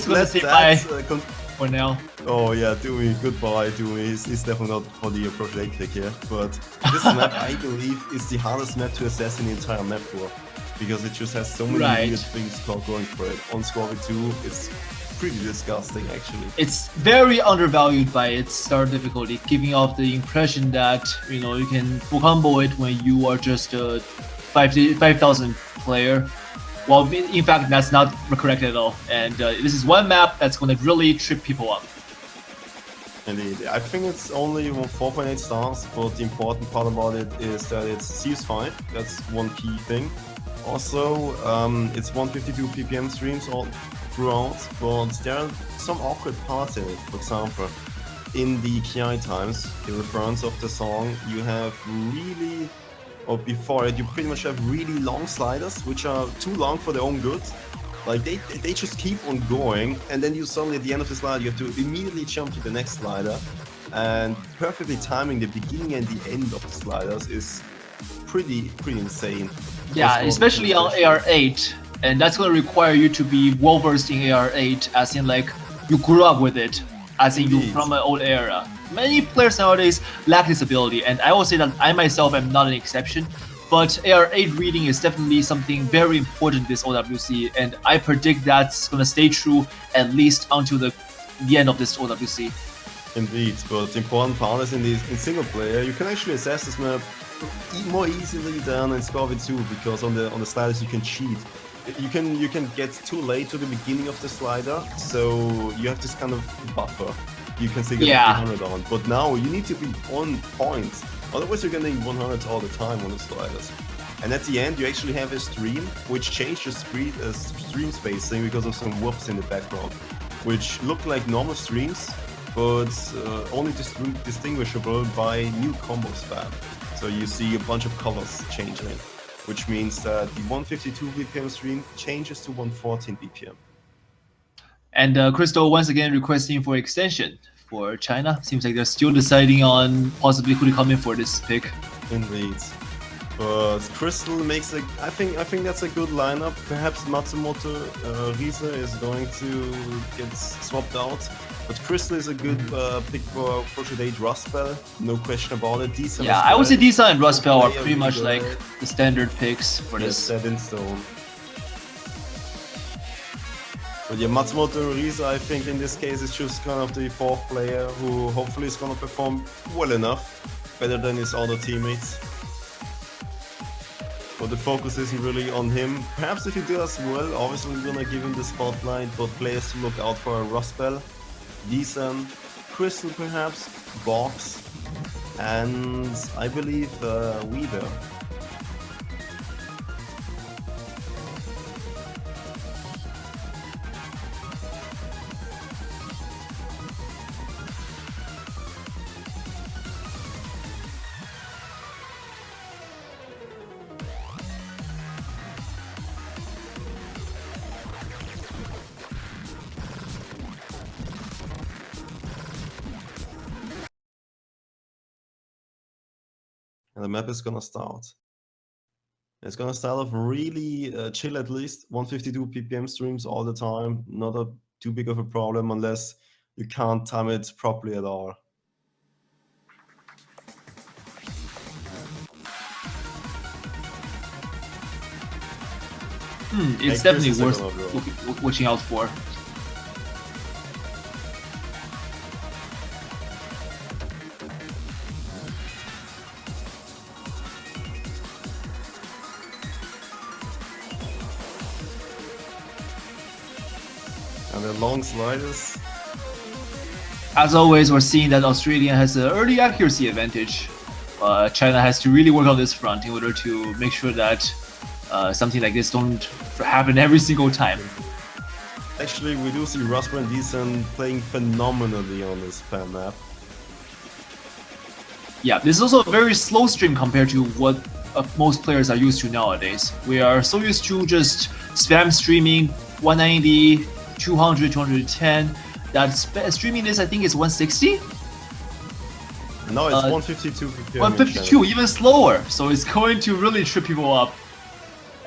let that for now. Oh yeah, Doomy, goodbye Doomy. He's definitely not for the appropriate 8 pick here. But this map, I believe, is the hardest map to assess in the entire map pool, because it just has so many weird things going for it. On Scorpio 2, it's pretty disgusting actually. It's very undervalued by its start difficulty, giving off the impression that you can full combo it when you are just a 5,000 player. Well, in fact, that's not correct at all. And this is one map that's going to really trip people up. Indeed. I think it's only 4.8 stars, but the important part about it is that it's CS5. That's one key thing. Also, it's 152 ppm streams all throughout, but there are some awkward parts in it. For example, in the KI times, the reference of the song, you have really, or before it, you pretty much have really long sliders, which are too long for their own good. Like, they just keep on going, and then you suddenly, at the end of the slide, you have to immediately jump to the next slider. And perfectly timing the beginning and the end of the sliders is pretty insane. Yeah, especially on AR8, and that's going to require you to be well versed in AR8, as in like you grew up with it, as in you from an old era. Many players nowadays lack this ability, and I will say that I myself am not an exception. But AR8 reading is definitely something very important this OWC, and I predict that's going to stay true at least until the end of this OWC. Indeed, but the important part is in single player, you can actually assess this map more easily than in Scorpio 2, because on the sliders you can cheat. You can get too late to the beginning of the slider, so you have this kind of buffer. You can still get 300 on, but now you need to be on point. Otherwise you're getting 100 all the time on the sliders. And at the end you actually have a stream which changes stream spacing because of some whoops in the background, which look like normal streams, but only distinguishable by new combo spam. So you see a bunch of colors changing, which means that the 152 BPM stream changes to 114 BPM. And Crystal once again requesting for extension for China. Seems like they're still deciding on possibly who to come in for this pick. Indeed. But Crystal makes I think that's a good lineup. Perhaps Matsumoto Risa is going to get swapped out. But Crystal is a good pick for Project Rustbell, no question about it. Deesan, yeah, I would say Deesan and Rustbell are pretty much like the standard picks for this. Set in stone. But yeah, Matsumoto Risa, I think in this case is just kind of the fourth player who hopefully is gonna perform well enough, better than his other teammates. But the focus isn't really on him. Perhaps if he does well, obviously we're gonna give him the spotlight, but players to look out for are Rustbell, Deesan, Crystal perhaps, Box, and I believe Weaver. And the map is gonna start. It's gonna start off really chill, at least 152 ppm streams all the time. Not too big of a problem unless you can't time it properly at all. It's definitely worth watching out for. And the long sliders. As always, we're seeing that Australia has an early accuracy advantage. China has to really work on this front in order to make sure that something like this don't happen every single time. Actually, we do see Rasper and Decent playing phenomenally on this fan map. Yeah, this is also a very slow stream compared to what most players are used to nowadays. We are so used to just spam streaming 190, 200, 210. That streaming this, I think, is 160? No, it's 152 per 152, even slower. So it's going to really trip people up.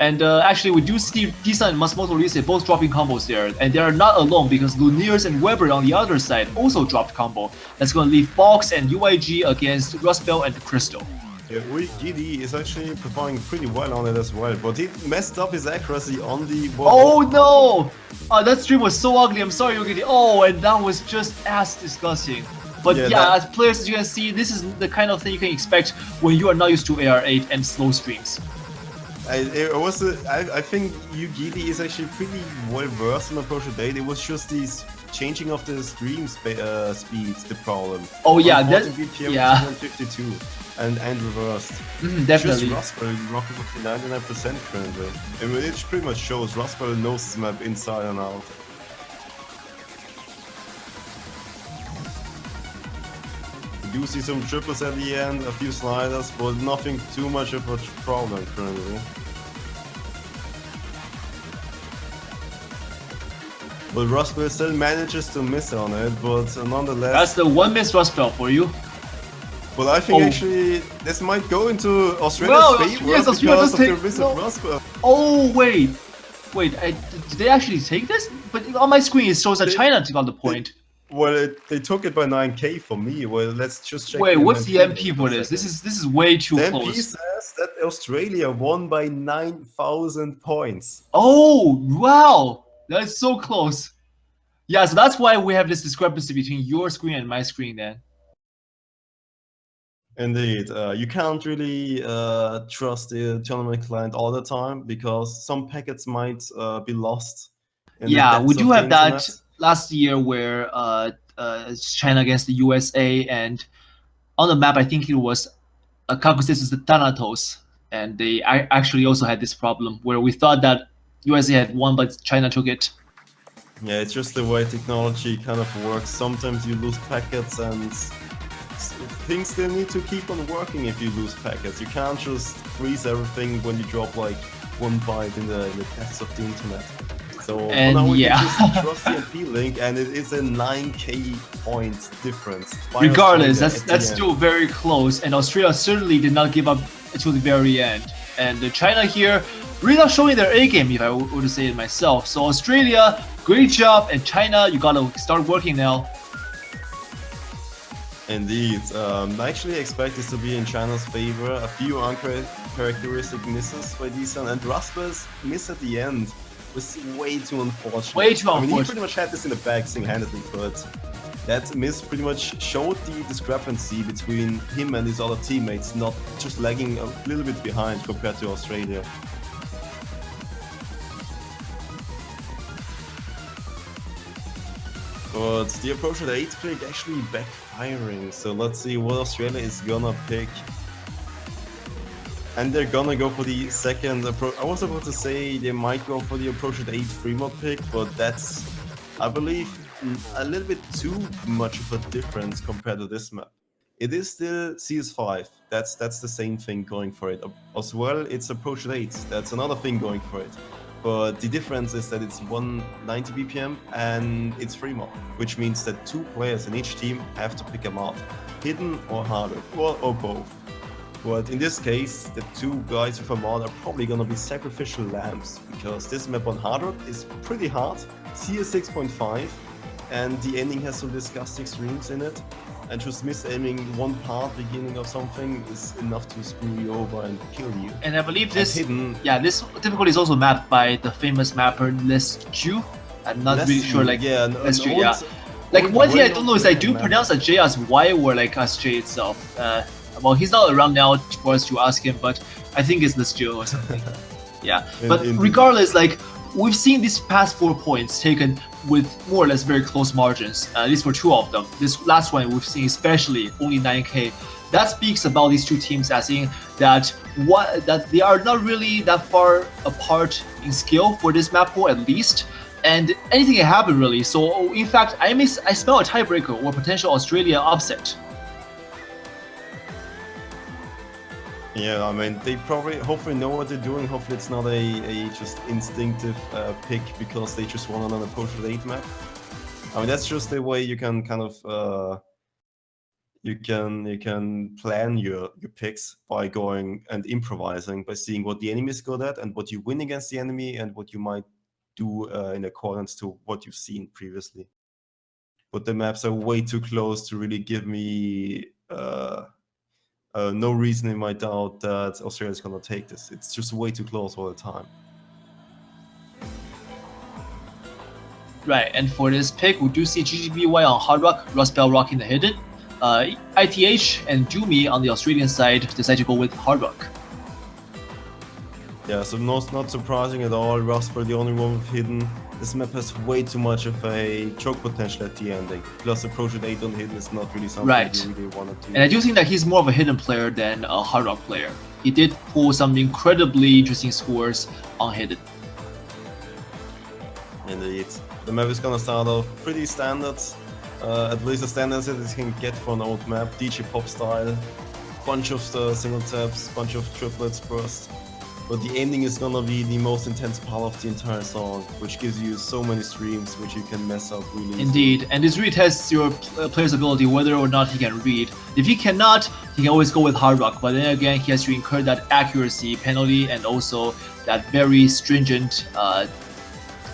And actually, we do see Disa and Masmoto Rise both dropping combos there. And they are not alone because Lumiers and Weber on the other side also dropped combo. That's going to leave Box and UIG against Rustbell and Crystal. Yeah, GD is actually performing pretty well on it as well, but he messed up his accuracy on the... Oh no! That stream was so ugly, I'm sorry, Yogiti. Oh, and that was just as disgusting. But yeah, as players, as you can see, this is the kind of thing you can expect when you are not used to AR8 and slow streams. I think Yugiti is actually pretty well versed in Approach 8. It was just these changing of the stream speeds the problem. Oh yeah, that BPM 152 and reversed. Definitely. Just Rustbell rocking with 99% currently. I mean, it pretty much shows Rustbell knows this map inside and out. We do see some triples at the end, a few sliders, but nothing too much of a problem currently. But Rustbell still manages to miss on it, but nonetheless... That's the one miss Rustbell for you. But I think actually this might go into Australia's favor because of the miss of Rustbell. Oh wait, did they actually take this? But on my screen it shows that China got the point. They took it by 9k for me. Well, let's just check. Wait, what's the MP for this? This is way too close. The MP says that Australia won by 9,000 points. Oh wow, that's so close. Yeah, so that's why we have this discrepancy between your screen and my screen then. Indeed, you can't really trust the tournament client all the time because some packets might be lost. Yeah, we do have that last year where China against the USA, and on the map I think it was Caucasus the Thanatos, and they actually also had this problem where we thought that USA had won but China took it. Yeah, it's just the way technology kind of works. Sometimes you lose packets and things still need to keep on working if you lose packets. You can't just freeze everything when you drop like one byte in the depths of the internet. So for now we can just trust the MP link, and it is a 9k point difference. Regardless, that's still very close, and Australia certainly did not give up until the very end. And China here really not showing their A game, if I were to say it myself. So Australia, great job, and China, you gotta start working now. Indeed, I actually expect this to be in China's favor. A few uncharacteristic misses by Decent, and Rustbell's miss at the end was way too unfortunate. Way too unfortunate. I mean, he pretty much had this in the bag single-handedly, but that miss pretty much showed the discrepancy between him and his other teammates, not just lagging a little bit behind compared to Australia. But the approach at 8 pick actually backfiring, so let's see what Australia is gonna pick. And they're gonna go for the second approach. I was about to say they might go for the approach at 8 free mod pick, but that's, I believe, a little bit too much of a difference compared to this map. It is still CS5, that's the same thing going for it. As well, it's approach at 8, that's another thing going for it. But the difference is that it's 190 BPM and it's free mod, which means that 2 players in each team have to pick a mod, hidden or harder, or both. But in this case, the 2 guys with a mod are probably gonna be sacrificial lambs, because this map on hard rock is pretty hard, CS 6.5, and the ending has some disgusting streams in it. And just misaiming one part beginning of something is enough to screw you over and kill you. And I believe this difficulty is also mapped by the famous mapper Lesju. I'm not really sure, like Lesju, yeah. Like one thing I don't know is I do pronounce a J as Y or like as J itself. Well, he's not around now for us to ask him, but I think it's Lesju or something. Yeah, but regardless, like we've seen these past 4 points taken with more or less very close margins, at least for 2 of them. This last one we've seen especially only 9K. That speaks about these 2 teams as in that they are not really that far apart in skill for this map pool at least, and anything can happen really. So in fact, I smell a tiebreaker or potential Australia upset. Yeah, I mean, they hopefully know what they're doing. Hopefully it's not a just instinctive pick because they just won on an approach with 8 map. I mean, that's just the way you can kind of you can plan your picks by going and improvising, by seeing what the enemy is good at and what you win against the enemy and what you might do in accordance to what you've seen previously. But the maps are way too close to really give me no reason in my doubt that Australia's gonna take this. It's just way too close all the time. Right, and for this pick, we do see GGBY on Hard Rock, Rustbell rocking the Hidden. ITH and Doomy on the Australian side decide to go with Hard Rock. Yeah, so not surprising at all. Rustbell, the only one with Hidden. This map has way too much of a choke potential at the ending. Plus, approach with 8 on Hidden is not really something you really want to do. And I do think that he's more of a Hidden player than a Hard Rock player. He did pull some incredibly interesting scores on Hidden. Indeed. The map is gonna start off pretty standard. At least the standards that it can get for an old map. DJ pop style. Bunch of single taps, bunch of triplets burst. But the ending is gonna be the most intense part of the entire song, which gives you so many streams which you can mess up really easily. Indeed, and this really tests your player's ability whether or not he can read. If he cannot, he can always go with Hard Rock, but then again he has to incur that accuracy penalty and also that very stringent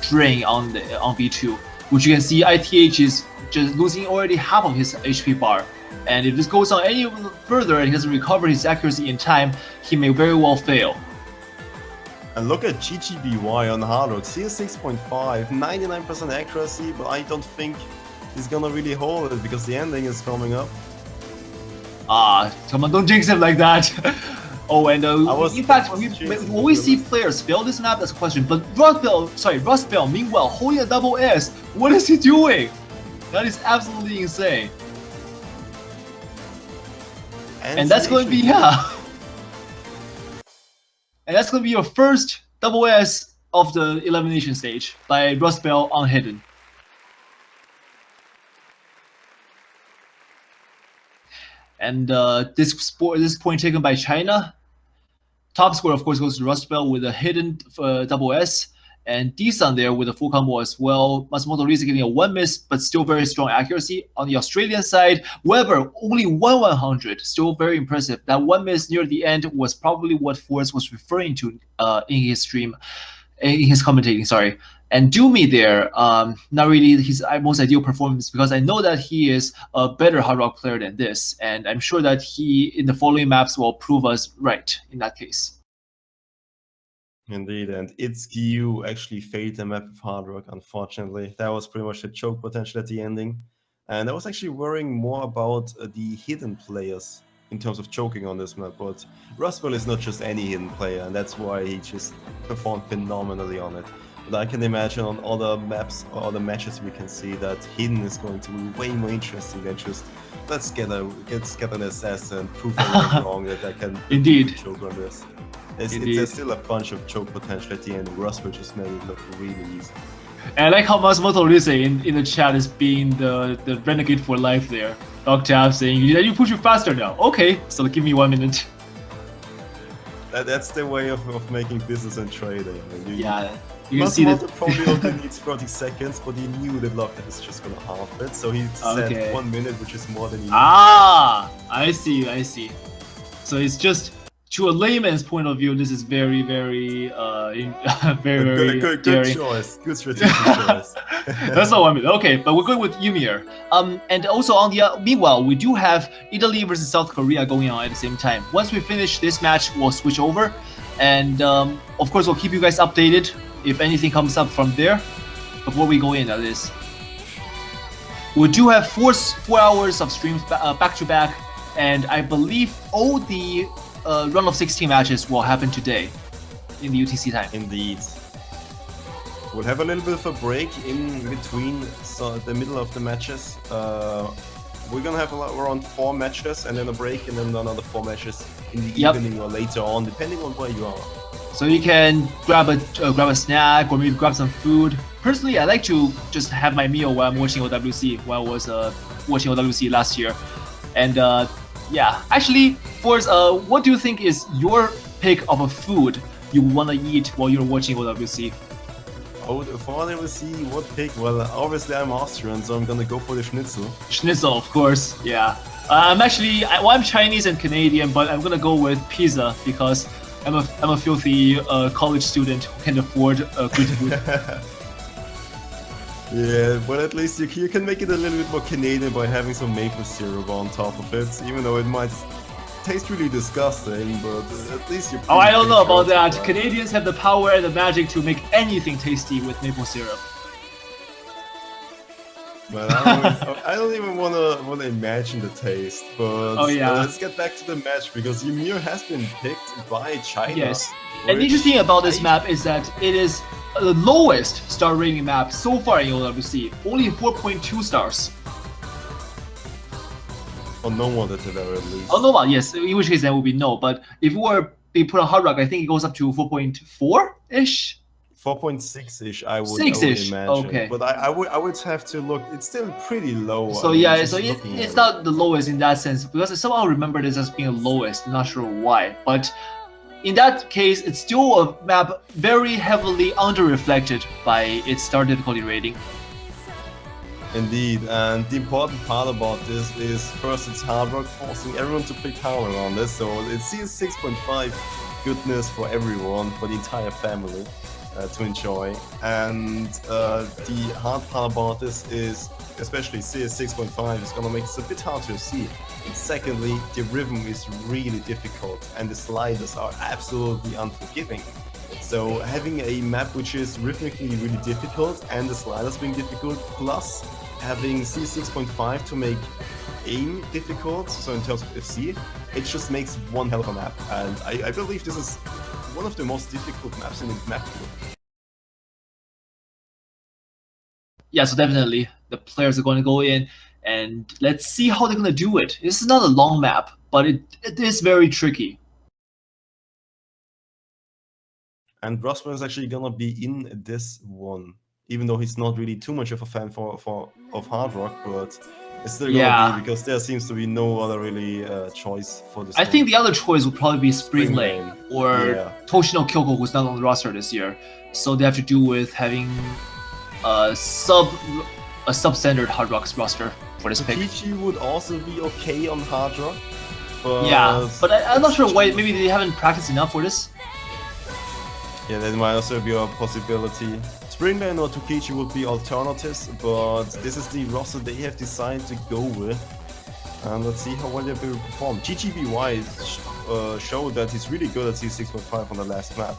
drain on B2, which you can see ITH is just losing already half of his HP bar. And if this goes on any further and he doesn't recover his accuracy in time, he may very well fail. And look at GGBY on Hard Rock, CS6.5, 99% accuracy, but I don't think he's gonna really hold it because the ending is coming up. Come on, don't jinx him like that. Oh, and in fact, when we see players fail this map, that's a question. But Rustbell, meanwhile, holding a double S, what is he doing? That is absolutely insane. And that's going to be, And that's going to be your first double S of the elimination stage by Rustbell on Hidden. And this point taken by China. Top score, of course, goes to Rustbell with a Hidden double S. And Desun there with a full combo as well. Matsumoto Risa getting a 1 miss, but still very strong accuracy. On the Australian side, Weber only 1/100, still very impressive. That 1 miss near the end was probably what Forrest was referring to in his stream, in his commentating, sorry. And Doomy there, not really his most ideal performance because I know that he is a better Hard Rock player than this. And I'm sure that he, in the following maps, will prove us right in that case. Indeed, and ITSKU actually failed the map of Hard Rock, unfortunately. That was pretty much the choke potential at the ending. And I was actually worrying more about the hidden players in terms of choking on this map, but Rustbell is not just any hidden player, and that's why he just performed phenomenally on it. But I can imagine on other maps or other matches we can see that hidden is going to be way more interesting than just let's get an assassin, prove everything wrong that I can choke on this. There's still a bunch of choke potential at the end. Rustbell just made it look really easy. And I like how Matsumoto Rise in the chat is being the renegade for life there. Octave saying, you push you faster now. Okay, so give me 1 minute. That's the way of making business and trading. I mean, you can see that. Probably only needs 30 seconds, but he knew that Lockdown is just gonna half it, so he said 1 minute, which is more than he needed. I see. So it's just, to a layman's point of view, this is very, very good choice. Good strategic choice. That's not 1 minute. Okay, but we're going with Ymir. And also on the meanwhile, we do have Italy versus South Korea going on at the same time. Once we finish this match, we'll switch over, and of course we'll keep you guys updated if anything comes up from there. Before we go in, that is. We do have 4 hours of streams back to back, and I believe all the round of 16 matches will happen today in the UTC time. Indeed. We'll have a little bit of a break in between the middle of the matches. We're gonna have around 4 matches and then a break and then another 4 matches in the evening or later on, depending on where you are. So you can grab a snack or maybe grab some food. Personally, I like to just have my meal while I'm watching OWC. While I was watching OWC last year, and yeah, actually, Forrest, what do you think is your pick of a food you want to eat while you're watching OWC? Oh, for OWC, what pick? Well, obviously I'm Austrian, so I'm gonna go for the schnitzel. Schnitzel, of course, yeah. I'm Chinese and Canadian, but I'm gonna go with pizza because I'm a filthy college student who can afford good food. Yeah, but at least you can make it a little bit more Canadian by having some maple syrup on top of it, even though it might taste really disgusting, but at least you. Oh, I don't know about that. Canadians have the power and the magic to make anything tasty with maple syrup. But I don't even wanna imagine the taste. But let's get back to the match because Ymir has been picked by China. Yes. And the interesting thing about this map is that it is the lowest star rating map so far in OWC. Only 4.2 stars. Oh, no one that have ever released. Oh, no one, yes. In which case that would be no. But if it were being put on Hard Rock, I think it goes up to 4.4-ish? 4.6-ish, I would imagine. Okay. But I would have to look. It's still pretty low. So yeah, so it's not the lowest in that sense because I somehow remember this as being the lowest. I'm not sure why, but in that case, it's still a map very heavily under-reflected by its star difficulty rating. Indeed, and the important part about this is first it's Hard Rock, forcing everyone to pick power on this, so it's CS6.5 goodness for everyone, for the entire family to enjoy. And the hard part about this is, especially CS6.5 is gonna make it a bit hard to see. And secondly, the rhythm is really difficult and the sliders are absolutely unforgiving. So having a map which is rhythmically really difficult and the sliders being difficult, plus having CS6.5 to make aim difficult, so in terms of FC, it just makes one hell of a map. And I believe this is one of the most difficult maps in the map pool. Yeah, so definitely the players are going to go in and let's see how they're going to do it. This is not a long map, but it is very tricky. And Rosberg is actually gonna be in this one, even though he's not really too much of a fan of Hard Rock, but it's still gonna be because there seems to be no other really choice for this. I think the other choice would probably be Spring Lane or Toshino Kyoko, who's not on the roster this year. So they have to do with having a substandard Hard Rock's roster for this pick. Kichi would also be okay on Hard Rock. But yeah, but I'm not sure why. Maybe they haven't practiced enough for this. Yeah, that might also be a possibility. Springman or Tokichi would be alternatives, but this is the roster they have decided to go with. And let's see how well they will perform. GGBY showed that he's really good at C6.5 on the last map.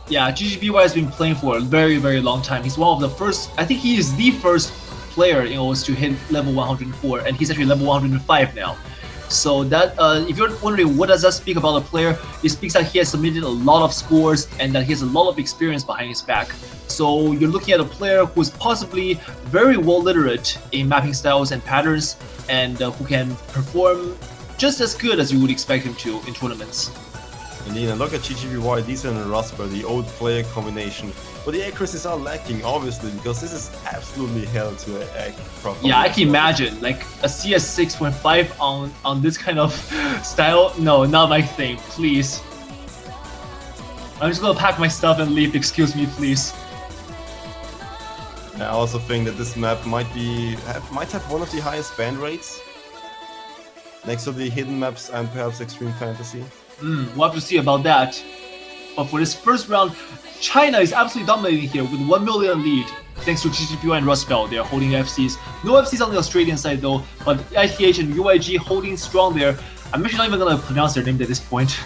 Yeah, GGBY has been playing for a very, very long time. He's one of the first, I think he is the first player in OS to hit level 104, and he's actually level 105 now. So that, if you're wondering what does that speak about a player, it speaks that he has submitted a lot of scores and that he has a lot of experience behind his back. So you're looking at a player who's possibly very well literate in mapping styles and patterns, and who can perform just as good as you would expect him to in tournaments. Indeed, and look at GGBY, Decent and Rosper, the old player combination. But the accuracies are lacking, obviously, because this is absolutely hell to act properly. Yeah, I can imagine, like, a CS 6.5 on this kind of style. No, not my thing, please. I'm just gonna pack my stuff and leave, excuse me, please. I also think that this map might have one of the highest ban rates, next to the hidden maps and perhaps Extreme Fantasy. We'll have to see about that. But for this first round, China is absolutely dominating here with 1 million lead, thanks to GGBY and Rustbell. They are holding FCs. No FCs on the Australian side though, but ITH and UIG holding strong there. I'm actually not even gonna pronounce their name at this point.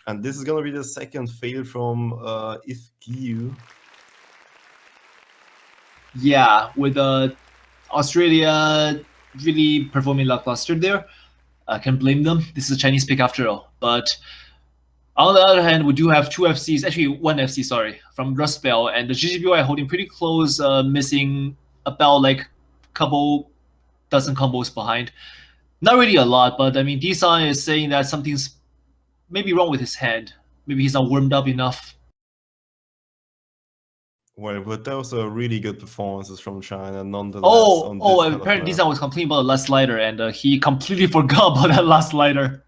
And this is gonna be the second fail from Ifgiu. Yeah, with Australia really performing lackluster there. I can blame them. This is a Chinese pick after all. But On the other hand, we do have 2 FCs, actually 1 FC, sorry, from Rust Belt, and the GGBY holding pretty close, missing about like couple dozen combos behind. Not really a lot, but I mean, D-San is saying that something's maybe wrong with his hand. Maybe he's not warmed up enough. Well, but those are really good performances from China, nonetheless. Apparently D-San was complaining about the last slider, and he completely forgot about that last slider.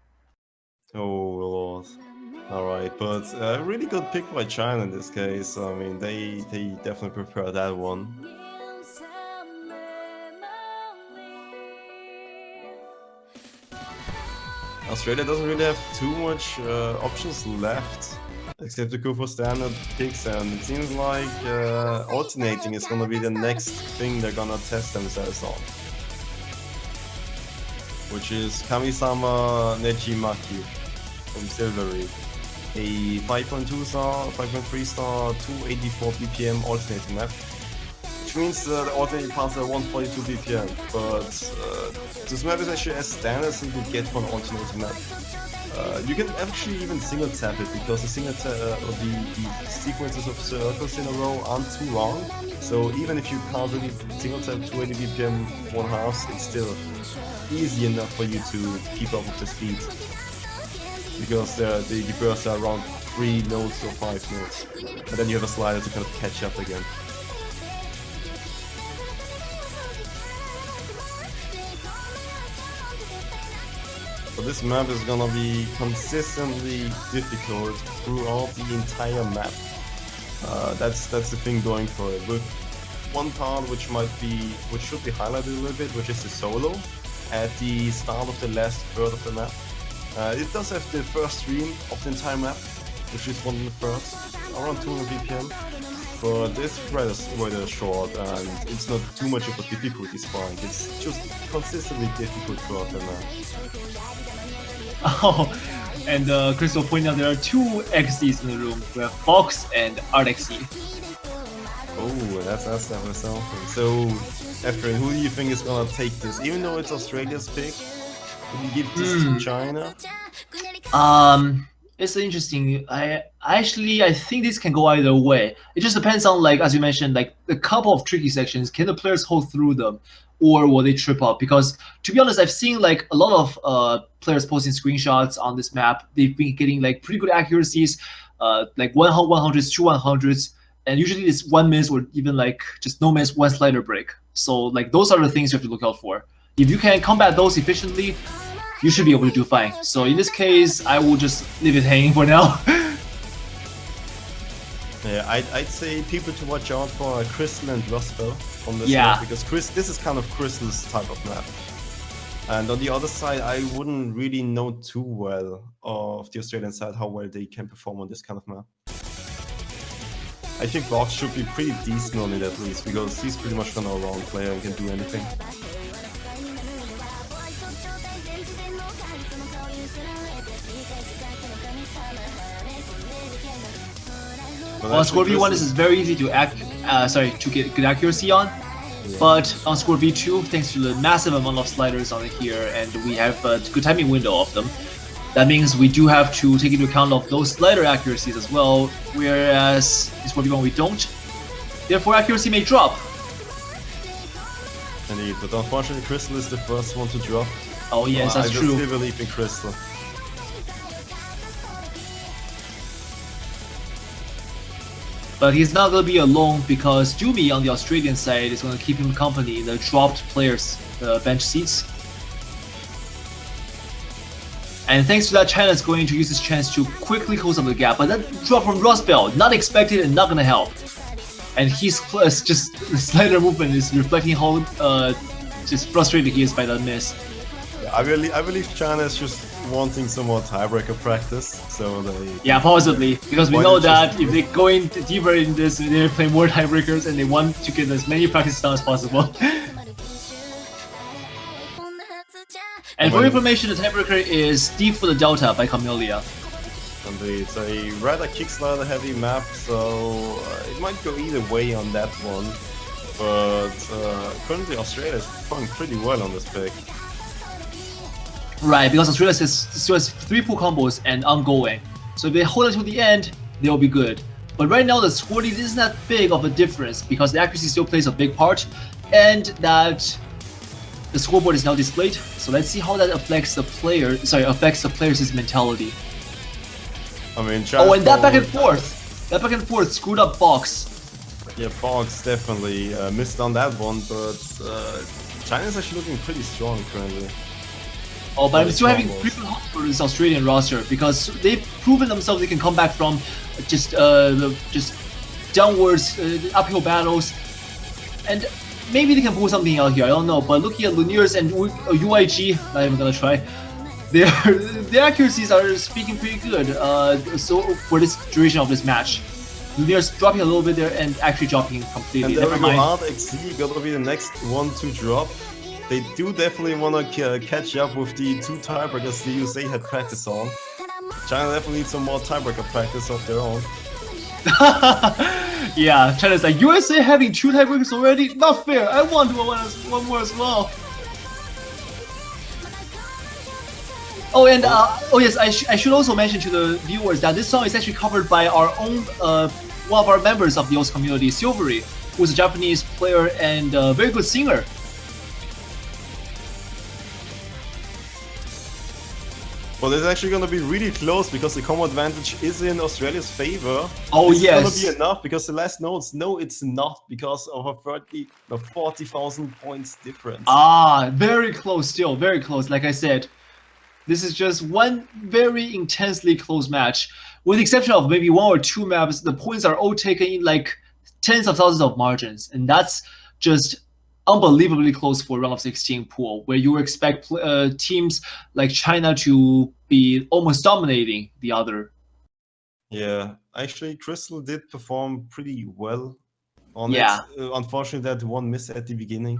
Oh, Lord. Alright, but really good pick by China in this case. I mean, they definitely prepared that one. Australia doesn't really have too much options left, except to go for standard picks, and it seems like alternating is gonna be the next thing they're gonna test themselves on. Which is Kamisama Nejimaki from Silver League. A 5.2 star, 5.3 star, 284 BPM alternating map. Which means the alternating paths are 142 BPM, but this map is actually as standard as you can get for an alternating map. You can actually even single tap it, because the the sequences of circles in a row aren't too long. So even if you can't really single tap 280 BPM 1/2, it's still easy enough for you to keep up with the speed. Because the bursts are around 3 nodes or 5 nodes. And then you have a slider to kind of catch up again. So this map is gonna be consistently difficult throughout the entire map. That's the thing going for it. With one part which should be highlighted a little bit, which is the solo at the start of the last third of the map. It does have the first stream of the entire map, which is one of the first, around 200 BPM. But this rather short, and it's not too much of a difficulty spike. It's just consistently difficult throughout the map. Oh, and Crystal pointed out there are 2 XCs in the room. We have Fox and ArtXC. Oh, that's definitely something. So, Efren, who do you think is gonna take this? Even though it's Australia's pick, would you give this to China? It's interesting. I think this can go either way. It just depends on, like, as you mentioned, like a couple of tricky sections. Can the players hold through them, or will they trip up? Because to be honest, I've seen like a lot of players posting screenshots on this map. They've been getting like pretty good accuracies, like 100s, 2 100s, and usually it's 1 miss or even like just no miss, 1 slider break. So like those are the things you have to look out for. If you can combat those efficiently, you should be able to do fine. So in this case, I will just leave it hanging for now. Yeah, I'd say people to watch out for Crystal and Rustbell on this map, because this is kind of Crystal's type of map. And on the other side, I wouldn't really know too well of the Australian side how well they can perform on this kind of map. I think Box should be pretty decent on it at least, because he's pretty much an all-round player and can do anything. On Scorpio 1, this is very easy to get good accuracy on. Yeah. But on Scorpio 2, thanks to the massive amount of sliders on here, and we have a good timing window of them, that means we do have to take into account of those slider accuracies as well, whereas in Scorpio 1 we don't. Therefore, accuracy may drop. Indeed, but unfortunately Crystal is the first one to drop. Oh yes, that's true. I still believe in Crystal. But he's not going to be alone, because Jumi on the Australian side is going to keep him company in the dropped players' bench seats. And thanks to that, China is going to use this chance to quickly close up the gap. But that drop from Rustbell, not expected and not going to help. And his just the slider movement is reflecting how just frustrated he is by that miss. Yeah, I believe China is just wanting some more tiebreaker practice, so yeah, possibly, because we know that if they go in deeper in this, they play more tiebreakers, and they want to get as many practice done as possible. And for information, the tiebreaker is Deep for the Delta by Camellia. Indeed, it's a rather kickstarter heavy map, so it might go either way on that one. But currently Australia is performing pretty well on this pick. Right, because Australia still has 3 full combos and ongoing. So if they hold it to the end, they'll be good. But right now the score lead isn't that big of a difference because the accuracy still plays a big part, and that the scoreboard is now displayed. So let's see how that affects the players' mentality. I mean, oh, and that back and forth screwed up Box. Yeah, Box definitely missed on that one, but China's actually looking pretty strong currently. Oh, but I'm still having pretty good hopes for this Australian roster because they've proven themselves they can come back from just downwards uphill battles, and maybe they can pull something out here. I don't know. But looking at Luniere's and UIG, not even gonna try. Their accuracies are speaking pretty good. So for this duration of this match, Luniere's dropping a little bit there and actually dropping completely. And there we go. Hard XZ gonna be the next one to drop. They do definitely want to catch up with the 2 tiebreakers the USA had practice on. China definitely needs some more tiebreaker practice of their own. Yeah, China's like, USA having 2 tiebreakers already? Not fair. I want one more as well. Oh, and oh yes, I should also mention to the viewers that this song is actually covered by our own one of our members of the OS community, Silvery, who's a Japanese player and a very good singer. Well, it's actually going to be really close because the home advantage is in Australia's favor. Oh, this yes. It's going to be enough because the last notes, no, it's not because of a 40,000 points difference. Ah, very close still, very close. Like I said, this is just one very intensely close match. With the exception of maybe 1 or 2 maps, the points are all taken in like tens of thousands of margins. And that's just unbelievably close for a round of 16 pool, where you expect teams like China to be almost dominating the other. Yeah, actually, Crystal did perform pretty well on it. Unfortunately, that one miss at the beginning.